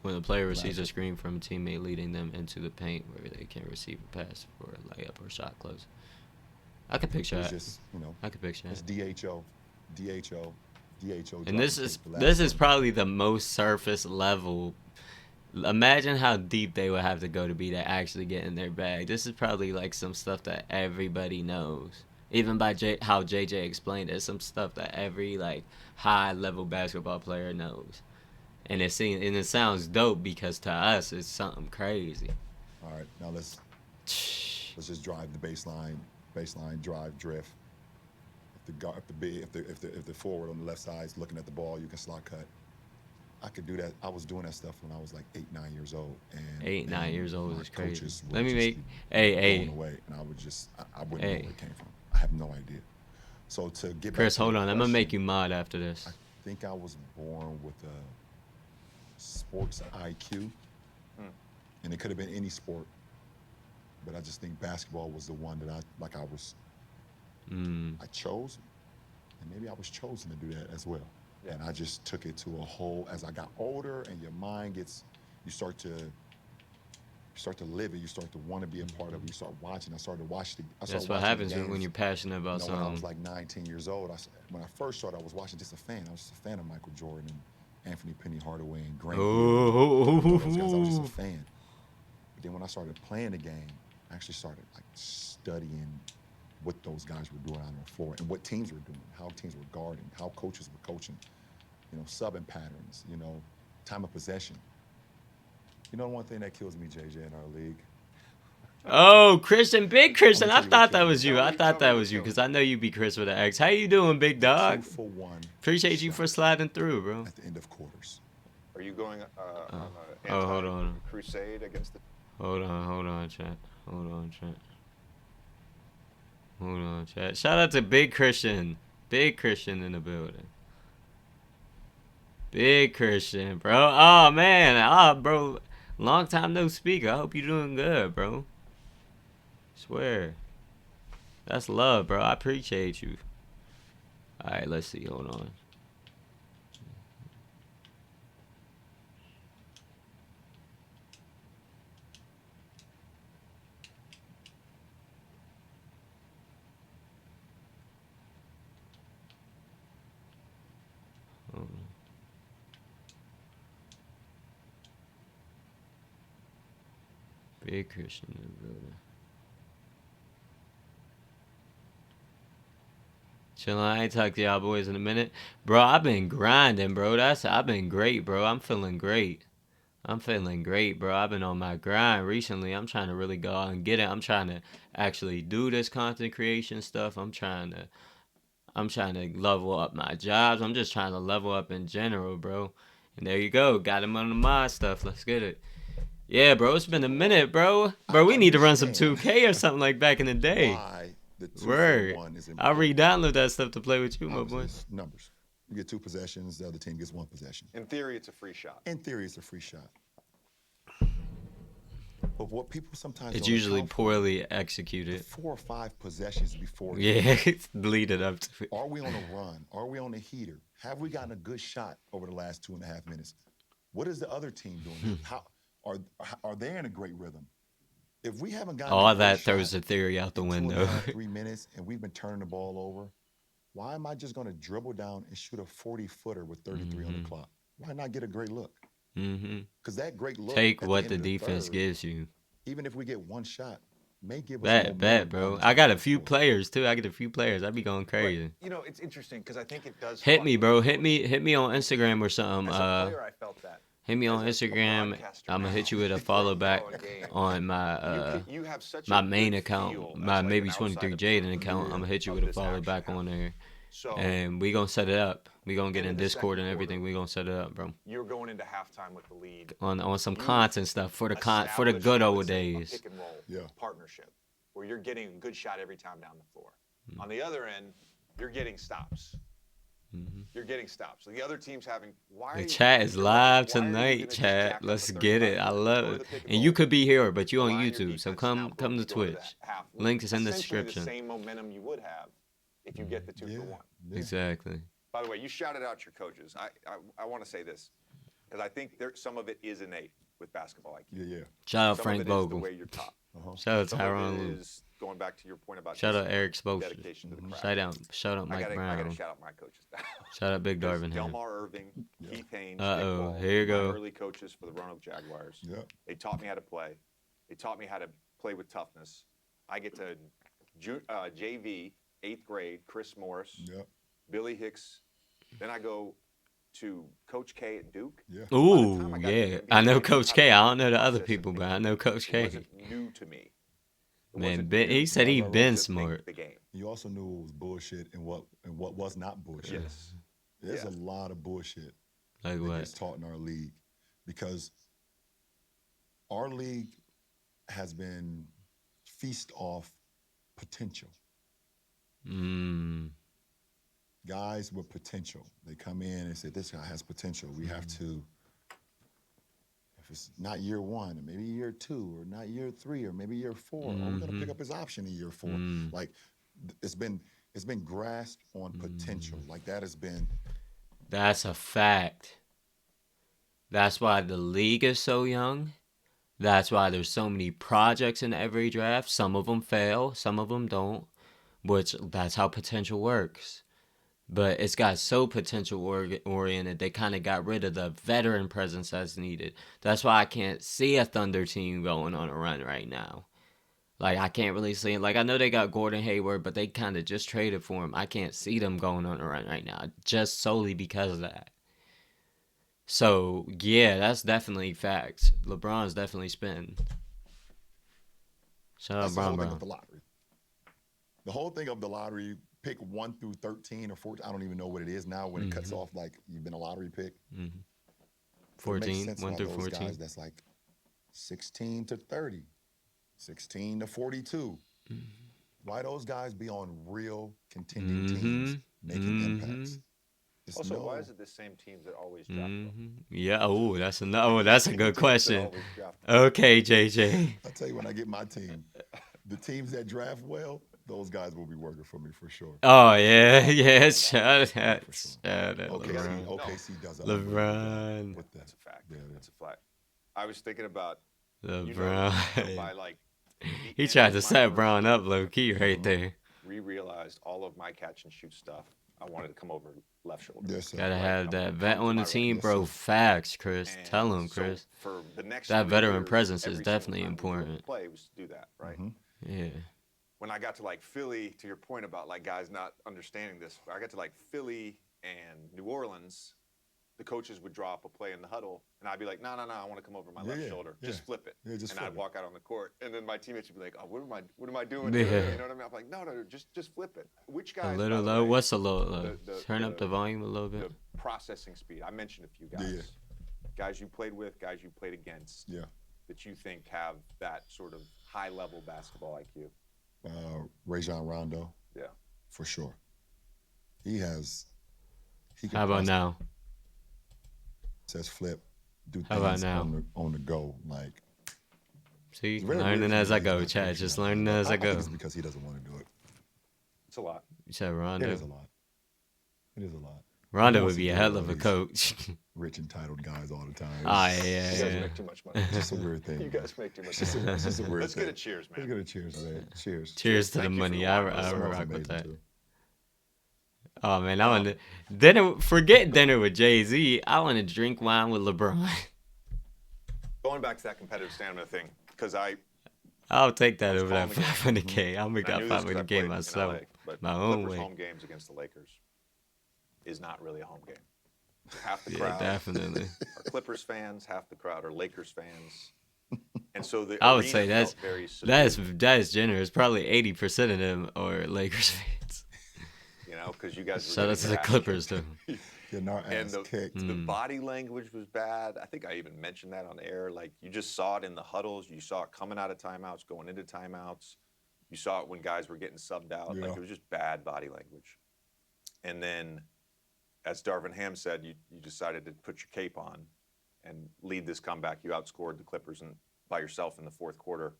When the player receives a screen from a teammate leading them into the paint where they can receive a pass for a layup or shot close. I can picture that. Just, I can picture that. It's DHO. And this is probably the most surface level. Imagine how deep they would have to go to be to actually get in their bag. This is probably like some stuff that everybody knows. Even by how JJ explained it, some stuff that every like high level basketball player knows. And it sounds dope because to us it's something crazy. All right, now let's just drive the baseline drive drift. If the forward on the left side is looking at the ball, you can slot cut. I could do that. I was doing that stuff when I was like 8, 9 years old. And 9 years old is crazy. Let me make away, and I wouldn't know where it came from. I have no idea. So to get Chris, back hold to on. question, I'm gonna make you mod after this. I think I was born with a sports IQ, and it could have been any sport, but I just think basketball was the one that I chose, and maybe I was chosen to do that as well. Yeah. And I just took it to a whole. As I got older, and your mind you start to live it. You start to want to be a part of it. You start watching. I started watching. That's what happens when you're passionate about something. When I was like 9, 10 years old, when I first started, I was watching just a fan. I was just a fan of Michael Jordan and Anthony Penny Hardaway and Grant. Those guys, I was just a fan. But then when I started playing the game, I actually started like studying what those guys were doing on the floor and what teams were doing, how teams were guarding, how coaches were coaching, subbing patterns, time of possession. One thing that kills me, JJ, in our league. Oh, Christian, big Christian. I thought that was you. Because I know you be Chris with an X. How you doing, big dog? 2-for-1. Appreciate you for sliding through, bro. At the end of quarters. Are you going on an hold on. crusade against the... Hold on, chat. Shout out to Big Christian. Big Christian in the building. Big Christian, bro. Oh, man. Bro. Long time no speak. I hope you're doing good, bro. Swear. That's love, bro. I appreciate you. Alright, let's see. Hold on. Big Christian in the building. Chillin', I ain't talked to y'all boys in a minute. Bro, I've been grinding, bro. I've been great, bro. I'm feeling great, bro. I've been on my grind recently. I'm trying to really go out and get it. I'm trying to actually do this content creation stuff. I'm trying to level up my jobs. I'm just trying to level up in general, bro. And there you go. Got him on the mod stuff. Let's get it. Yeah, bro, it's been a minute, bro. Bro, we need to run some 2K or something like back in the day. Why the 2-for-1 is important. I'll re-download that stuff to play with you, my boy. Numbers. You get 2 possessions, the other team gets 1 possession. In theory, it's a free shot. In theory, it's a free shot. But what people sometimes It's don't usually account for, poorly the executed. 4 or 5 possessions before the Yeah, game. it's leading up to it. Are we on a run? Are we on a heater? Have we gotten a good shot over the last 2.5 minutes? What is the other team doing? How are they in a great rhythm? If we haven't gotten a All great that shot throws the theory out the in window. 2.5, 3 minutes, and we've been turning the ball over, why am I just going to dribble down and shoot a 40-footer with 33 on the clock? Why not get a great look? Because that great look Take at what the the end of the defense third, gives you. even if we get one shot, may give us Bet, momentum bro. going into I the got a fourth few quarter. players too. I get a few players. I be going But, crazy. you know, it's interesting because I think it does. Hit fuck me, with bro. you Hit both. me on Instagram or something. As a player, I felt that. Hit me As on a Instagram. broadcaster I'm gonna now, hit you with a before follow I'm back calling games, on my you have such my a main good account, feel my as like maybe an 23 outside Jaden observer account. I'm gonna hit you of with a this follow action back on happening. there, So and we gonna set it up. We gonna get end in of the Discord and second everything. quarter, We gonna set it up, bro. you're going into halftime with the lead. On some You've content stuff for the for the established, good old let's say, a days. pick and roll Yeah. partnership where you're getting a good shot every time down the floor. Mm. On the other end, you're getting stops. You're getting stops. So the other team's having. Why? The chat is you're right. live Why are you tonight, gonna just chat. jack up Let's a get it. 35 I footer, love go to it. the pick And you roll, could be here, but you on rely your YouTube, so defense now come to to go to Twitch. that half with Link is in the essentially description. the same momentum you would have if you get the 2-for-1. Yeah. Exactly. By the way, you shouted out your coaches. I want to say this because I think some of it is innate with basketball IQ. Yeah. Shout out Some Frank of it is the Vogel. way you're taught. Shout out Some Tyronn of it Lue. is going back to your point about Shout out discipline, Eric Spoelstra. dedication to the craft. Shout out Mike I Brown. gotta shout out my coaches now. Shout out Big There's Darvin here. Delmar Irving, Keith Haynes, Uh-oh, Nick Wall, here you go. my early coaches for the Roanoke Jaguars. Yep. They taught me how to play. They taught me how to play with toughness. I get to JV, 8th grade, Chris Morris, Yep. Billy Hicks. Then I go to Coach K at Duke. Yeah. Ooh, time I got to yeah. NBA, I know I knew Coach how K. to I don't know the other process people, and but I think. know Coach It K. wasn't new to me. It Man, wasn't Ben, new he said he Right, right, been to think smart. the game. You also knew it was bullshit and what was not bullshit. Yes. There's Yeah. a lot of bullshit Like that what? gets taught in our league because our league has been feast off potential. Mm. Guys with potential. They come in and say, this guy has potential. We have to, if it's not year 1, maybe year 2, or not year 3, or maybe year 4, or we're gonna pick up his option in year 4. Like it's been grasped on potential. Like that has been. That's a fact. That's why the league is so young. That's why there's so many projects in every draft. Some of them fail, some of them don't. Which that's how potential works. But it's got so potential oriented, they kind of got rid of the veteran presence that's needed. That's why I can't see a Thunder team going on a run right now. Like, I can't really see it. Like, I know they got Gordon Hayward, but they kind of just traded for him. I can't see them going on a run right now, just solely because of that. So, yeah, that's definitely facts. LeBron's definitely spitting. Shout out That's the whole Brown thing of Brown. the lottery. The whole thing of the lottery, pick 1 through 13 or 14. I don't even know what it is now when it cuts off like you've been a lottery pick. But it makes 14, sense 1 about through those 14. guys that's like 16 to 30, 16 to 42. Why those guys be on real contending teams making impacts? Just Also, know- why is it the same teams that always draft well? Yeah, oh, that's that's a good Teams that question. always draft well. Okay, JJ. I'll tell you when I get my team, the teams that draft well, those guys will be working for me for sure. Oh, yeah, yeah, shout out OKC, LeBron. OKC does an unbelievable LeBron. job with that. That's a fact. Yeah, That's a fact. I was thinking about you know, LeBron. by like the He end tried of to my set first Brown year, up low key right there. realized all of my catch and shoot stuff. I wanted to come over left shoulder. Yes, sir. Gotta Right, have I'm that gonna vet come to on the my right. team, Yes, bro. sir. Facts, Chris. And Tell him, so Chris. for the next That 3 veteran years, presence is every single definitely time we drove to important. Play was to do that, right? Yeah. When I got to like Philly, to your point about like guys not understanding this, I got to like Philly and New Orleans. The coaches would draw up a play in the huddle, and I'd be like, no, I want to come over my left Yeah, shoulder. yeah. Just flip it. Yeah, just and flip I'd it. walk out on the court, and then my teammates would be like, oh, what am I doing Yeah. here? You know what I mean? I'm like, no, just flip it. Which guys? A by little the low. way, What's a little low? the- Turn up the volume a little bit. the processing speed. I mentioned a few guys. Yeah. Guys you played with, guys you played against, Yeah. that you think have that sort of high-level basketball IQ. Rajon Rondo, Yeah. for sure. He can How about now? process, flip, do How about things now? on the go. Like See, It's very learning weird to as me I that he's go, not Chad. coaching Just right learning now. as I I think go. it's because he doesn't want to do it. It's a lot. You said It Rondo. is a lot. It is a lot. Rondo He would wants to be a deal hell with of all a these coach. rich entitled guys all the time. Ah, You yeah, guys yeah. make too much money. It's just a weird thing. You man. guys make too much It's money. just a weird Let's thing. get a cheers, Let's man. get a cheers, man. Cheers. Cheers to the Thank you for money. the I wine. It It rock smells with amazing that. too. Oh man, I want to dinner. Forget dinner with Jay-Z. I want to drink wine with LeBron. Going back to that competitive stamina thing, because I'll take that I was over that calling the game. 500K. I'm gonna and I got knew this 'cause I 500K played in myself, LA, but my own Clippers way. home games against the Lakers is not really a home game. Half the Yeah, crowd definitely. are Clippers fans, half the crowd are Lakers fans, and so the I would arena say felt very subdued, that is generous. Probably 80% of them are Lakers fans. you know, because you guys were Shout out getting to your the ass Clippers kicked. though. Getting our And ass kicked. the body language was bad. I think I even mentioned that on air. Like, you just saw it in the huddles. You saw it coming out of timeouts, going into timeouts. You saw it when guys were getting subbed out. Yeah. Like, it was just bad body language. And then, as Darvin Ham said, you decided to put your cape on and lead this comeback. You outscored the Clippers by yourself in the fourth quarter.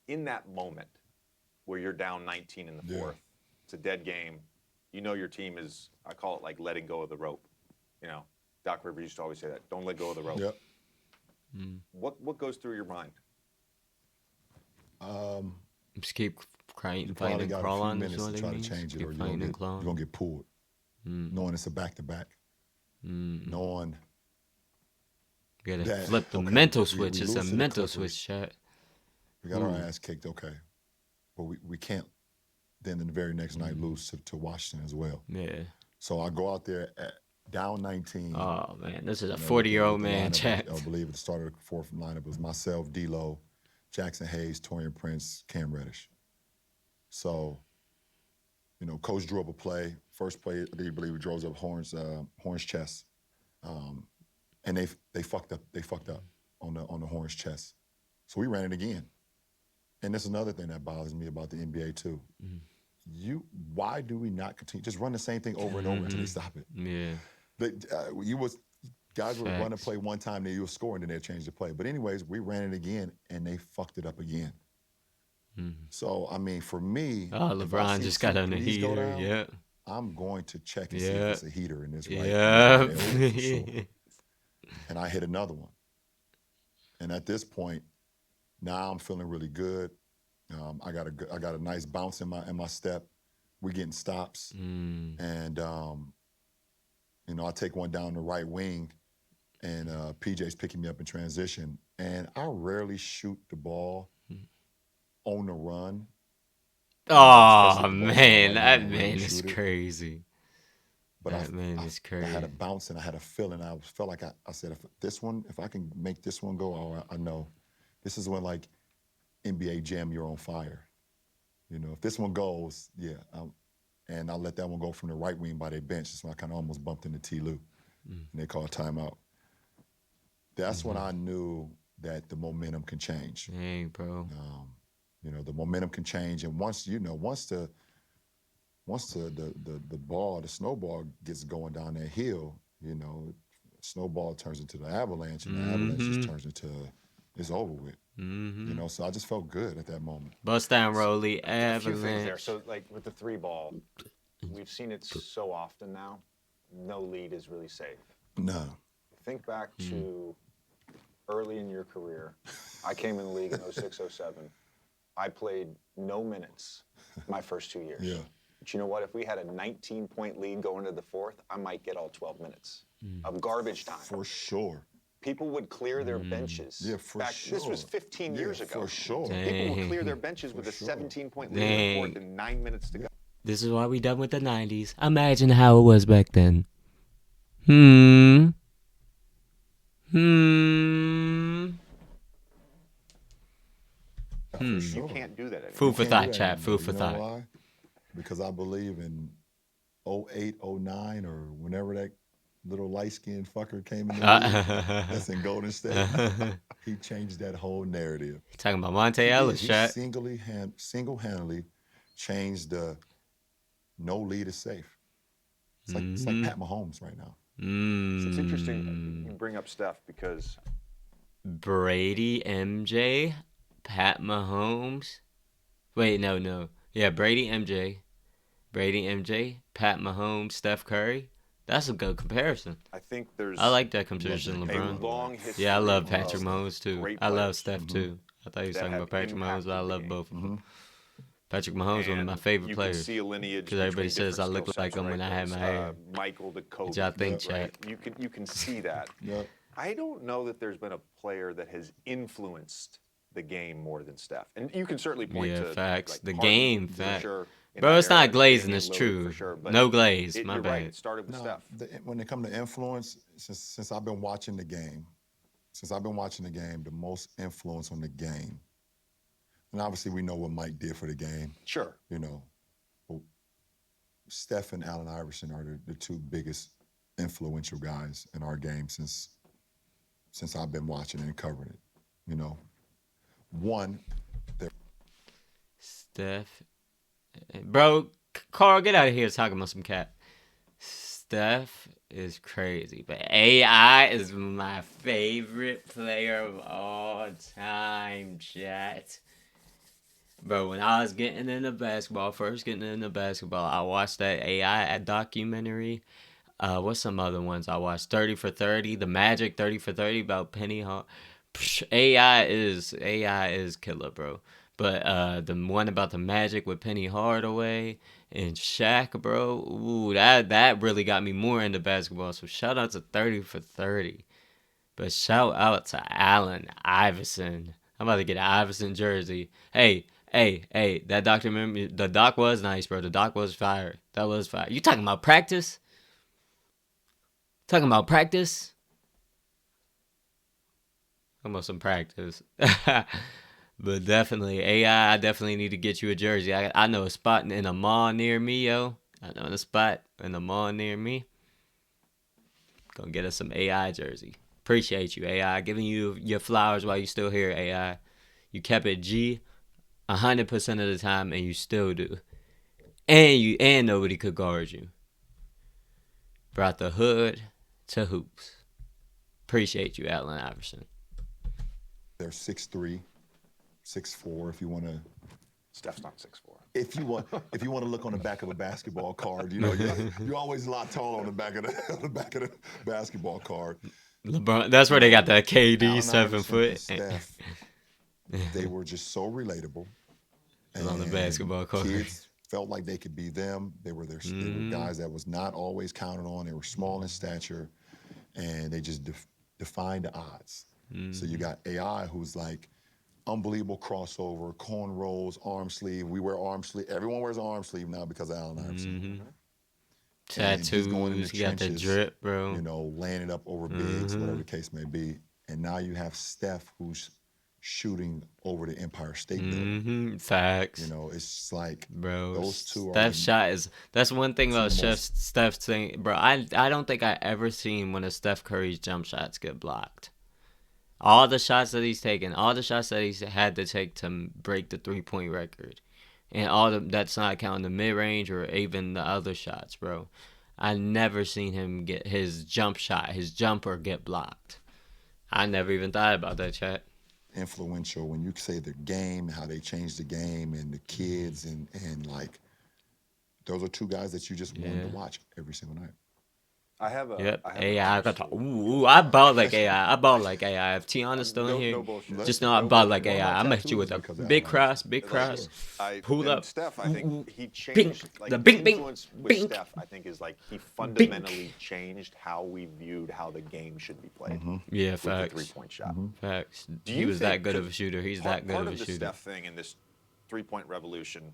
In that moment where you're down 19 in the Yeah. fourth, it's a dead game. You know your team is, I call it like letting go of the rope. You know, Doc Rivers used to always say that, don't let go of the rope. Yep. What goes through your mind? Just keep crying, You fighting, probably and got a crawl few on. Is minutes what to it try to means. change it, Keep or you're fighting gonna and get, clawing. you're gonna get pulled. Knowing it's a back-to-back. Knowing You gotta that, flip the okay, mental we switch. It's a lose to the mental Clippers. switch, chat. we got our ass kicked, okay, but we can't then in the very next night lose to Washington as well. Yeah. So I go out there at down 19. Oh man, this is a You know, 40-year-old with the man, lineup, chat. I believe at the start of the fourth lineup, it was myself, D'Lo, Jackson Hayes, Torian Prince, Cam Reddish. So, you know, coach drew up a play. First play, I believe he drove up Horn's chest, and they fucked up. They fucked up on the Horn's chest. So we ran it again. And that's another thing that bothers me about the NBA too. Why do we not continue? Just run the same thing over and over until they stop it. Yeah. Guys would run a Facts. play one time, then you were scoring, then they'd change the play. But anyways, we ran it again, and they fucked it up again. So, I mean, for me, Oh, if I LeBron see just got two on the threes go heater. down, Yeah. I'm going to check and see Yeah. if it's a heater in this right. Yeah. for sure. And I hit another one. And at this point, now I'm feeling really good. I got a nice bounce in my step. We're getting stops, and you know, I take one down the right wing, and PJ's picking me up in transition. And I rarely shoot the ball on the run. Oh Especially if the ball's man, on the that right, man you is shoot it. crazy. But That man is I crazy. had a bounce and I had a feeling. I felt like I said, if I can make this one go, oh, I know. This is when like NBA Jam, you're on fire. You know, if this one goes, yeah. And I let that one go from the right wing by their bench. That's when I kind of almost bumped into T. Lou, and they called timeout. That's when I knew that the momentum can change. Dang, bro. You know, the momentum can change, and once the ball, the snowball gets going down that hill, you know, snowball turns into the avalanche, and the avalanche just turns into it's over with. You know, so I just felt good at that moment. Bust down, Rolly. A few things there. Avalanche. So, like with the three ball, we've seen it so often now. No lead is really safe. No. Think back to early in your career. I came in the league in 06, 07. I played no minutes my first 2 years. Yeah. But you know what? If we had a 19-point lead going into the fourth, I might get all 12 minutes of garbage time. For sure. People would clear their benches. Yeah, for sure. This was 15 years ago. For sure. People would clear Dang. their benches with a sure. 17-point lead in the fourth Dang. and 9 minutes to go. This is why we done with the 90s. Imagine how it was back then. For sure. You can't do that anymore. Food for Can't do thought, that chat. anymore. Food for You know thought. why? Because I believe in 08, 09, or whenever that little light-skinned fucker came in the league, that's in Golden State, he changed that whole narrative. Talking about Monte Ellis, He chat. single-handedly changed the no lead is safe. It's like Pat Mahomes right now. It's interesting you bring up Steph because Brady, MJ, Pat Mahomes. Wait, no. Yeah, Brady, MJ, Pat Mahomes, Steph Curry. That's a good comparison. I think there's I like that Love comparison, that a game. LeBron. long history Yeah, I love of Patrick Mahomes too. great I love players Steph too. I thought he was that talking have about Patrick Mahomes, but I impacted the love game. both of them. Patrick Mahomes, one of my And favorite you can players. see a lineage Because everybody between says I different look skill like sets, him when right? I have my There's, hair. Michael to Kobe, What y'all think, right? chat? You can see that. Yep. I don't know that there's been a player that has influenced the game more than Steph. And you can certainly point Yeah, to facts. like The Harden, game, for fact. sure, in Bro, that it's not era, glazing, Damian it's Lillard, true. for sure. But No glaze, my you're right. bad. It started with Steph. When it comes to influence, since I've been watching the game, the most influence on the game, and obviously we know what Mike did for the game. Sure. You know, but Steph and Allen Iverson are the two biggest influential guys in our game since I've been watching it and covering it. You know, one, Steph. Bro, Carl, get out of here talking about some cat. Steph is crazy, but AI is my favorite player of all time, chat. Bro, when I was getting into basketball, I watched that AI documentary. What's some other ones I watched? 30 for 30, the Magic 30 for 30 about Penny Hall. AI is killer, bro. But the one about the Magic with Penny Hardaway and Shaq, bro. Ooh, that really got me more into basketball. So shout out to 30 for 30. But shout out to Allen Iverson. I'm about to get an Iverson jersey. Hey, that documentary, the doc was nice, bro. The doc was fire. That was fire. You talking about practice? Talking about practice? Almost some practice. But definitely, AI, I definitely need to get you a jersey. I know a spot in a mall near me, yo. I know a spot in a mall near me. Gonna get us some AI jersey. Appreciate you, AI. Giving you your flowers while you still here, AI. You kept it G 100% of the time, and you still do. And nobody could guard you. Brought the hood to hoops. Appreciate you, Allen Iverson. they're 6'3", 6'4", if you want to. Steph's not 6'4". If you want to look on the back of a basketball card, you know, you're always a lot taller on the back of the basketball card. LeBron, that's where they got that KD Allen 7 Iverson foot. and Steph, they were just so relatable. On the basketball court. Kids felt like they could be them. They were they were guys that was not always counted on. They were small in stature, and they just defined the odds. So you got AI, who's like unbelievable crossover, cornrows, arm sleeve. We wear arm sleeve. Everyone wears an arm sleeve now because of Allen Iverson. Tattoos, you got the drip, bro. You know, laying it up over bigs, whatever the case may be. And now you have Steph, who's shooting over the Empire State Building. Facts. You know, it's just like, bro, those two are. Steph's shot is, that's one thing about the Steph's thing, bro. I don't think I ever seen one of Steph Curry's jump shots get blocked. All the shots that he's taken, all the shots that he's had to take to break the 3-point record, and that's not counting the mid range or even the other shots, bro. I never seen him get his jump shot, his jumper get blocked. I never even thought about that, chat. Influential when you say the game, how they changed the game, and the kids, and like, those are two guys that you just wanted to watch every single night. I have a. Yep. I have AI. a question. I bought like AI. I bought like AI. If Tiana's still in here, No bullshit. just know I bought like bullshit. AI. I'm gonna hit you with a big cross, pull up. Steph, I think he changed. Bing. Like, The bing, bing, influence with bing. Steph, I think, is like he fundamentally changed how we viewed how the game should be played. Yeah, with facts. the 3-point shot. Facts. Do He you was think that good of a shooter. He's that good part of a the shooter. Steph thing in this 3-point revolution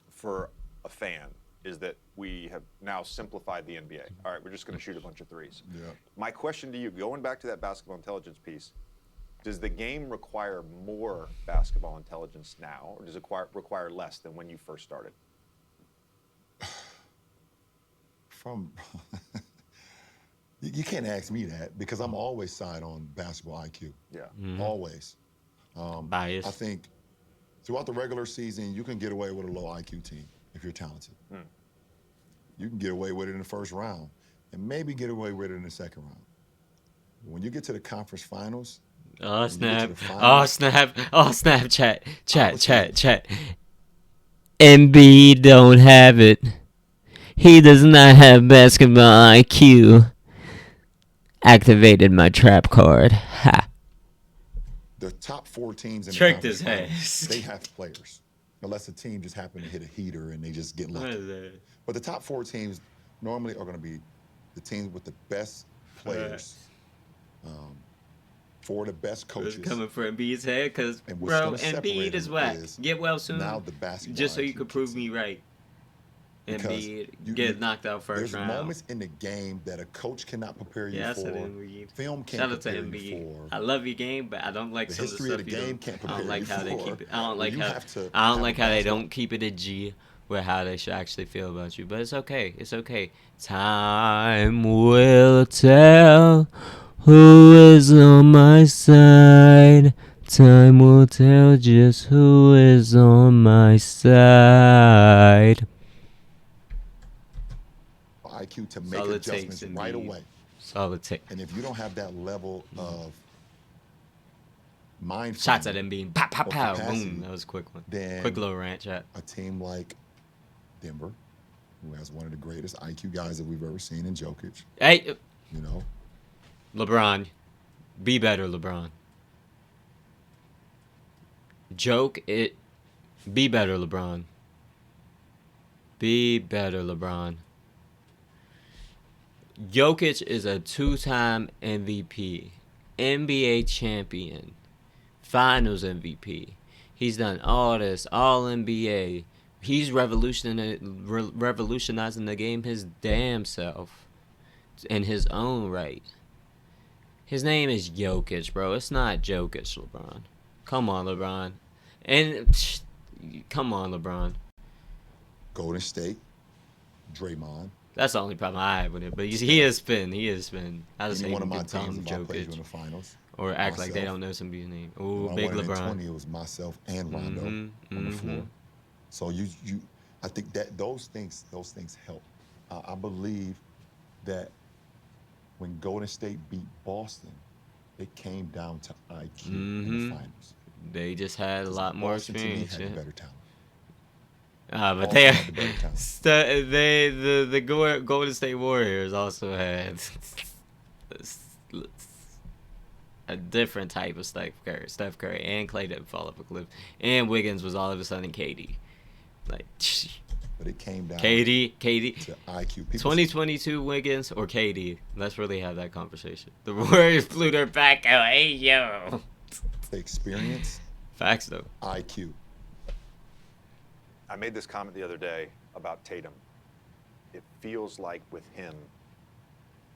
for a fan is that we have now simplified the NBA. All right, we're just going to shoot a bunch of threes. Yeah. My question to you, going back to that basketball intelligence piece, does the game require more basketball intelligence now, or does it require less than when you first started? You can't ask me that because I'm always side on basketball IQ. Yeah. Always. Bias. I think throughout the regular season, you can get away with a low IQ team if you're talented. You can get away with it in the first round and maybe get away with it in the second round. When you get to the conference finals, Oh When you get to snap! the Oh finals, snap! Oh snap! Chat! would say- Chat! Embiid don't have it. He does not have basketball IQ. Activated my trap card. Ha! the top 4 teams in the Tricked conference his finals, ass. they have players. Unless a team just happened to hit a heater and they just get What lucky. is that? But the top 4 teams normally are going to be the teams with the best players, for the best It's coaches. coming for Embiid's head, cause And what's bro, gonna separate Embiid is him whack. is Get well soon. now the basketball Just so you IQ could prove kicks me in. right. Because Embiid get knocked out first there's round. moments in the game that a coach cannot prepare you Yeah, I for. said Embiid. Film can't Shout out to prepare you Embiid. for. I love your game, but I don't like The some of the history of stuff the you game do. can't I don't prepare like you how they for. keep it. I don't like You how. have to I don't have like a how they basketball- don't keep it a G with how they should actually feel about you. But it's okay. It's okay. Time will tell who is on my side. Time will tell just who is on my side. IQ to That's make all it takes, adjustments right Embiid. away. That's all it takes. And if you don't have that level of mind Shots at frame, Embiid. Pow, pow, or pow. capacity, Boom. That was a quick one. then Quick little rant chat. a team like Denver, who has one of the greatest IQ guys that we've ever seen in Jokic, Hey, you know, LeBron. Be better, LeBron. Joke it. Be better, LeBron. Be better, LeBron. Jokic is a 2-time MVP, NBA champion, Finals MVP. He's done all this, all NBA. He's revolutionizing the game his damn self in his own right. His name is Jokic, bro. It's not Jokic, LeBron. Come on, LeBron. And come on, LeBron. Golden State, Draymond. That's the only problem I have with it. But he is spin. He is spin. I just Any hate one of when my people call teams, him if I played you in Jokic the finals, or act like they myself, don't know somebody's name. when Ooh, I big won it in LeBron. 20, it was myself and Rondo on the floor. So I think that those things help. I believe that when Golden State beat Boston, it came down to IQ in the finals. They just had a lot more Boston, experience. to me, had Yeah. the better talent. But Boston they had the better talent. the Golden State Warriors also had a different type of Steph Curry, and Clay didn't fall off a cliff, and Wiggins was all of a sudden KD. Like, But it came down KD, to IQ. People 2022 Wiggins or KD. Let's really have that conversation. The Warriors blew their back out. Hey yo. say experience, Facts though. IQ. I made this comment the other day about Tatum. It feels like with him,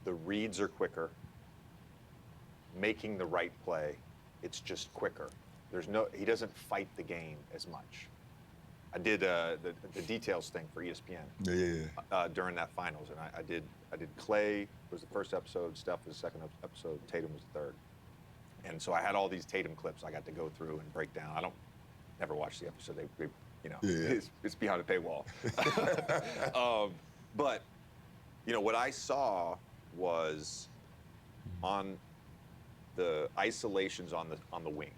the reads are quicker, making the right play, it's just quicker. He doesn't fight the game as much. I did the details thing for ESPN Yeah. during that finals, and I did Clay was the first episode, Steph was the second episode, Tatum was the third. And so I had all these Tatum clips I got to go through and break down. Never watched the episode. They it's behind a paywall. But what I saw was on the isolations on the wing.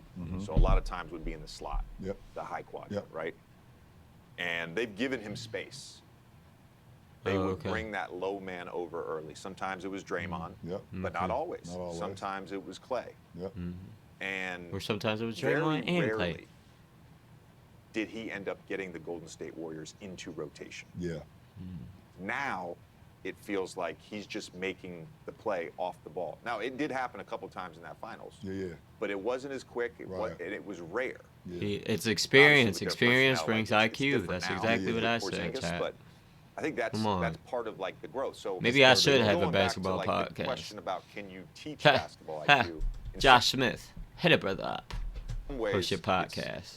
So a lot of times would be in the slot, the high quadrant, right? And they've given him space. They would bring that low man over early. Sometimes it was Draymond, but not always. Sometimes it was Clay. And or sometimes it was Draymond and rarely Clay. did he end up getting the Golden State Warriors into rotation. Yeah. Now it feels like he's just making the play off the ball. Now it did happen a couple times in that finals. Yeah. But it wasn't as quick, and it was rare. It's experience. Obviously, with their Experience personnel, brings like, it's IQ. different That's now exactly what I with said, Porzingis, Chad. but I think that's part of like the growth. So Maybe I should have a going back to, basketball like, the podcast. question about can you teach basketball IQ? In Josh Smith, hit a brother up. some ways, Push your podcast.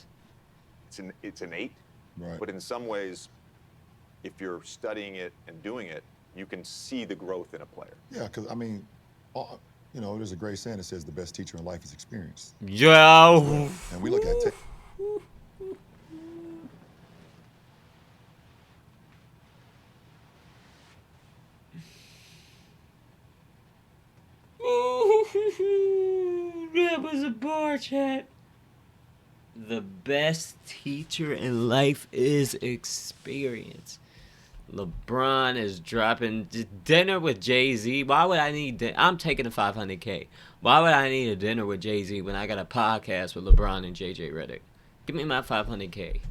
It's innate, Right. but in some ways, if you're studying it and doing it, you can see the growth in a player. Yeah, because there's a great saying that says the best teacher in life is experience. Yo. And we look at was a bar chat. The best teacher in life is experience. LeBron is dropping dinner with Jay-Z. Why would I need I'm taking a $500K. Why would I need a dinner with Jay-Z when I got a podcast with LeBron and JJ Redick? Give me my $500K.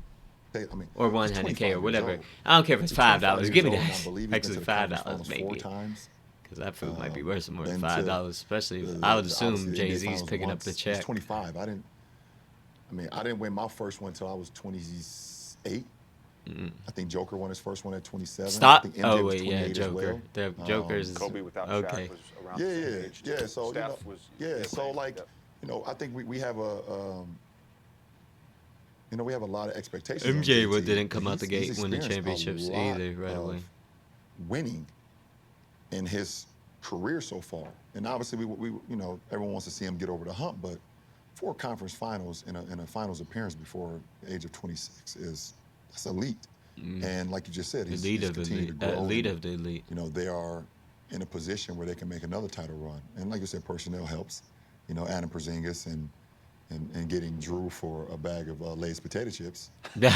I mean, Or he's 100K or 25 years whatever. old. I don't care if it's He's 25 $5. years Give me old, and I that. believe he's been Actually, to the conference $5 finals 4 maybe. times. Because that food might be worth more than Been to $5, especially. the- I would the- assume obviously the NBA Jay-Z's finals picking up once. the He's check. 25. I didn't win my first one until I was 28. I think Joker won his first one at 27. I Stop. think MJ Oh, was wait, yeah, 28 as Joker. well. The Joker's. Kobe without Okay. Shaq was around the same age. Yeah. So Steph was so like, yep. I think we have a we have a lot of expectations. MJ on JT. didn't come out He's- the gate he's winning experienced a championships lot either right of away. Winning in his career so far, and obviously we everyone wants to see him get over the hump, but 4 conference finals in a finals appearance before the age of 26 that's elite. And like you just said, he's Elite of the continued elite. to grow. Elite and, of the elite. they are in a position where they can make another title run. And like you said, personnel helps. Adam Porzingis and getting Drew for a bag of Lay's potato chips. Dang.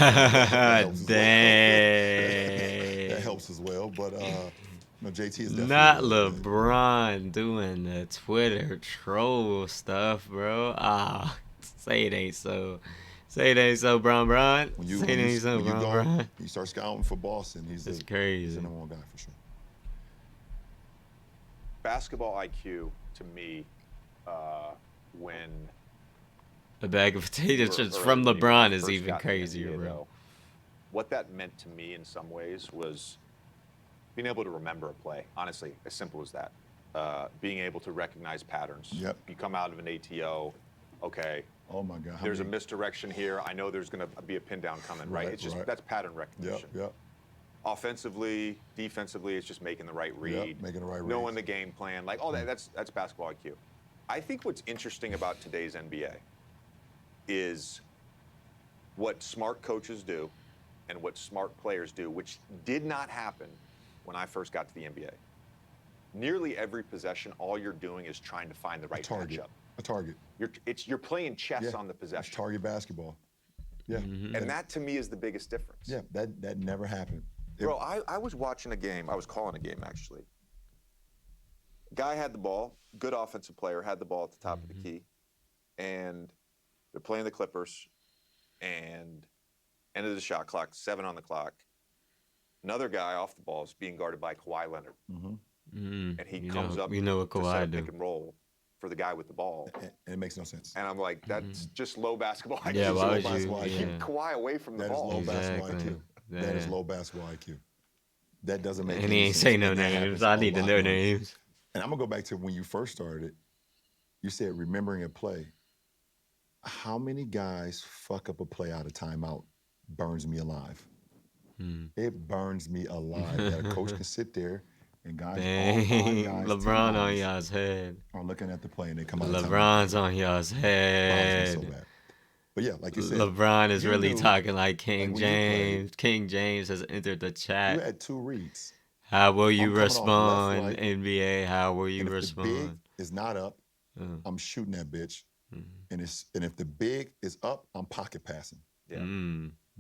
That helps as well. But JT is definitely Not LeBron doing the Twitter troll stuff, bro. Say it ain't so. Say it ain't so, Bron. Say it ain't so, Bron. You start scouting for Boston. He's crazy. He's the number 1 guy for sure. Basketball IQ to me, when A bag of potato chips or from when you LeBron is first even got to the crazier, NBA, bro. though, what that meant to me in some ways was being able to remember a play. Honestly, as simple as that. Being able to recognize patterns. Yep. You come out of an ATO, okay. Oh my God. There's a misdirection here. I know there's going to be a pin down coming, right? It's just that's pattern recognition. Yep. Offensively, defensively, it's just making the right read. Making the right knowing reads. the game plan, like all that. That's basketball IQ. I think what's interesting about today's NBA is what smart coaches do and what smart players do, which did not happen when I first got to the NBA. Nearly every possession, all you're doing is trying to find the right matchup. A target. You're playing chess on the possession. It's target basketball. Yeah. And that to me is the biggest difference. Yeah, that never happened. Bro, I was watching a game. I was calling a game, actually. Guy had the ball, good offensive player, had the ball at the top of the key. And they're playing the Clippers. And end of the shot clock, 7 on the clock. Another guy off the ball is being guarded by Kawhi Leonard. And he comes up what to Kawhi set a do. pick and roll for the guy with the ball. And it makes no sense. And I'm like, that's just low basketball IQ. Yeah, why would basketball you? IQ. Keep Yeah. Kawhi away from the That is ball. low basketball Exactly. IQ. That is Yeah. low basketball IQ. That doesn't make And any he ain't sense. say no And that names. happens I a need to lot know more. names. And I'm going to go back to when you first started. You said remembering a play. How many guys fuck up a play out of timeout? Burns me alive. It burns me alive that a coach can sit there and guys, all 5 Dang. guys, 10 LeBron on guys y'all's head. are looking at the play and they come out of timeout. LeBron's on y'all's Bothers head. me so bad. But yeah, like you said, LeBron is you really knew, talking like King when you played, James. King James has entered the you chat. had 2 reads. How will you I'm coming off respond, left, right. NBA? How will you And if the big respond? is not up, I'm shooting that bitch. And if the big is up, I'm pocket passing.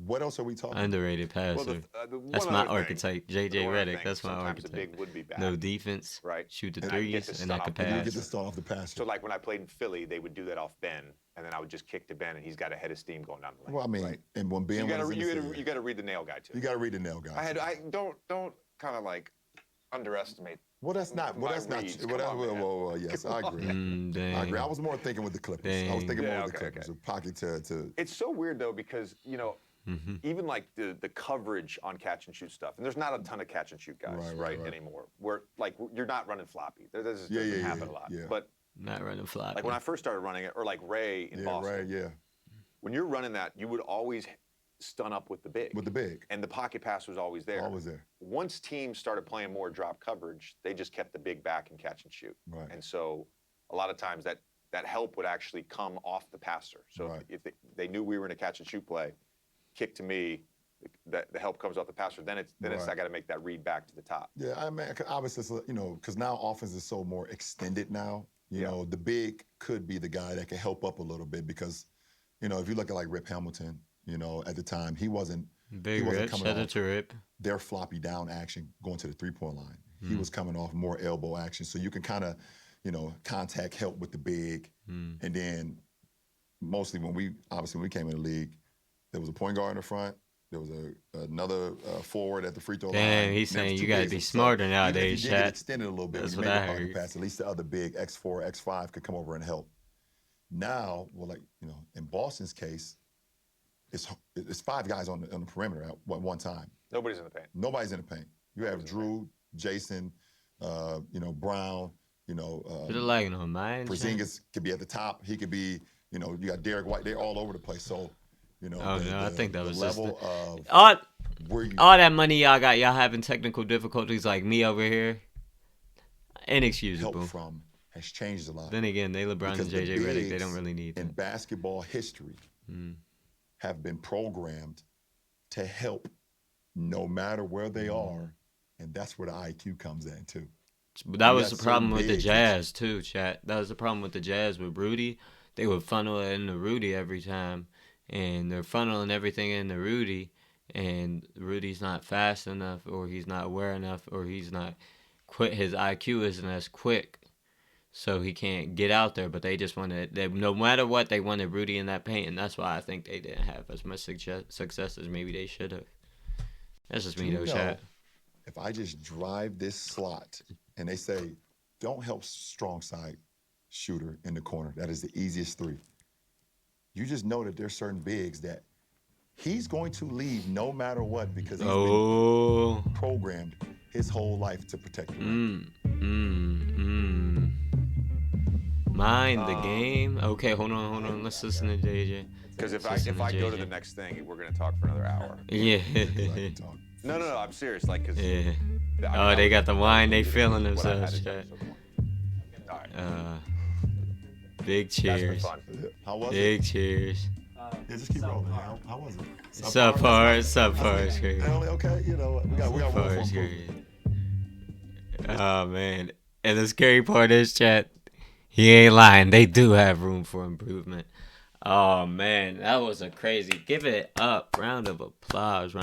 What else are we talking about? Underrated passer. Well, That's one my other thing- archetype. JJ the one other Redick. thing, That's my sometimes the archetype. big would be bad. No defense. Right. Shoot the And I get threes, to and I could stop. You pass. get to start off the passer. So like when I played in Philly, they would do that off Ben, and then I would just kick to Ben, and he's got a head of steam going down the lane. Well, I mean, right? and when Ben you got was in the field, you got to read the nail guy too. you got to read the nail guy. I don't kind of like underestimate. Well, that's not. Well, my that's not. reads. Well, Come that's, on, man. well, yes, I agree. Dang. I agree. I was more thinking with the Clippers. I was thinking Yeah, more with the okay, Clippers. okay. A pocket to. It's so weird though because even like the coverage on catch and shoot stuff, and there's not a ton of catch and shoot guys Right. anymore. Where like you're not running floppy. That doesn't Yeah, happen a lot. yeah. But Not running floppy. like when I first started running it, or like Ray in Yeah, Boston, right. Yeah, when you're running that, you would always stun up with the big. with the big, And the pocket pass was always there. always there. Once teams started playing more drop coverage, they just kept the big back and catch and shoot. Right. And so a lot of times that help would actually come off the passer. So Right. if they knew we were in a catch and shoot play, kick to me, the help comes off the passer. Then it's Right. I got to make that read back to the top. Yeah, I mean, obviously, because now offense is so more extended now. You know, the big could be the guy that can help up a little bit because, you know, if you look at like Rip Hamilton, you know, at the time he wasn't Rip, coming shout out off to Rip. their floppy down action going to the 3-point line. He was coming off more elbow action, so you can kind of, you know, contact help with the big, and then mostly when we came in the league, there was a point guard in the front. There was another forward at the free throw line. Damn, he's saying you gotta be smarter nowadays, Even if you did get extended a little bit, That's when what you made I the pocket heard. pass, at least the other big X4, X5 could come over and help. Now, well, like, you know, in Boston's case, it's 5 guys on the perimeter at one time. Nobody's in the paint. Nobody's in the paint. You have Drew, Jason, you know, Brown, you know, Put a leg on mine. Porzingis could be at the top. He could be, you know, you got Derek White. They're all over the place. So, you know, I think that was the just level of where you all that money y'all got. Y'all having technical difficulties like me over here. Inexcusable. help from has changed a lot. Then again, they LeBron Because and the JJ Redick, they bigs don't really need in that. basketball history have been programmed to help no matter where they are, and that's where the IQ comes in too. But that You was got the problem certain with the bigs Jazz too, chat. That was the problem with the Jazz with Rudy. They would funnel it into Rudy every time, and they're funneling everything into Rudy, and Rudy's not fast enough, or he's not aware enough, or he's not quick. His IQ isn't as quick, so he can't get out there. But they just wanted, no matter what, they wanted Rudy in that paint, and that's why I think they didn't have as much success as maybe they should have. That's just me though, chat. If I just drive this slot and they say, don't help strong side shooter in the corner, that is the easiest 3. You just know that there's certain bigs that he's going to leave no matter what because he's been programmed his whole life to protect the rim. Mind the game. Okay, hold on. Let's listen to JJ. Because if I go to the next thing, we're gonna talk for another hour. Yeah. No, I'm serious. Like, cause Yeah. Oh, they got the wine. They feeling themselves. Chat. All right. Big cheers. How was Big cheers. Yeah, just keep rolling. How was it? Subpar is great. Only okay, you know, we got room for improvement. Oh man, and the scary part is, chat, he ain't lying. They do have room for improvement. Oh man, that was a crazy. Give it up. Round of applause for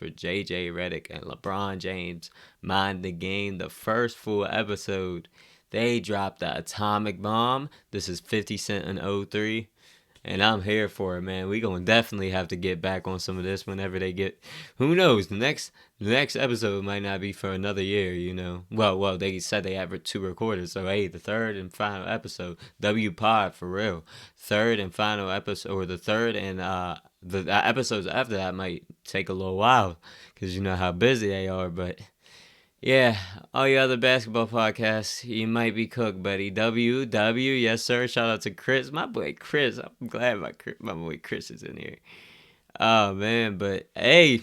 JJ Redick and LeBron James. Mind the Game, the first full episode. They dropped the atomic bomb. This is 50 Cent and 03. And I'm here for it, man. We gonna definitely have to get back on some of this whenever they get. Who knows? The next episode might not be for another year, you know. Well, they said they have 2 recorded, so hey, the third and final episode, W Pod for real. Third and final episode, or the third and the episodes after that might take a little while, cause you know how busy they are, but. Yeah, all your other basketball podcasts, you might be cooked, buddy. W, yes, sir. Shout out to Chris. My boy Chris. I'm glad my boy Chris is in here. Oh, man. But, hey,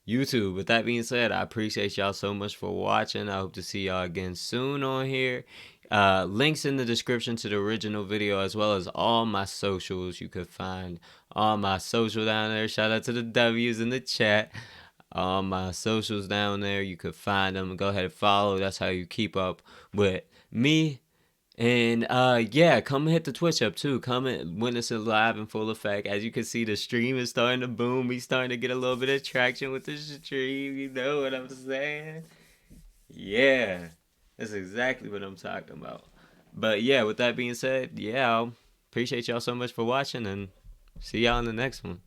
YouTube, with that being said, I appreciate y'all so much for watching. I hope to see y'all again soon on here. Links in the description to the original video, as well as all my socials. You could find all my social down there. Shout out to the W's in the chat. All my socials down there, you could find them. Go ahead and follow. That's how you keep up with me. And yeah, come hit the Twitch up too. Come and witness it live in full effect. As you can see, the stream is starting to boom. We starting to get a little bit of traction with the stream. You know what I'm saying? Yeah, that's exactly what I'm talking about. But yeah, with that being said, yeah, I appreciate y'all so much for watching, and see y'all in the next one.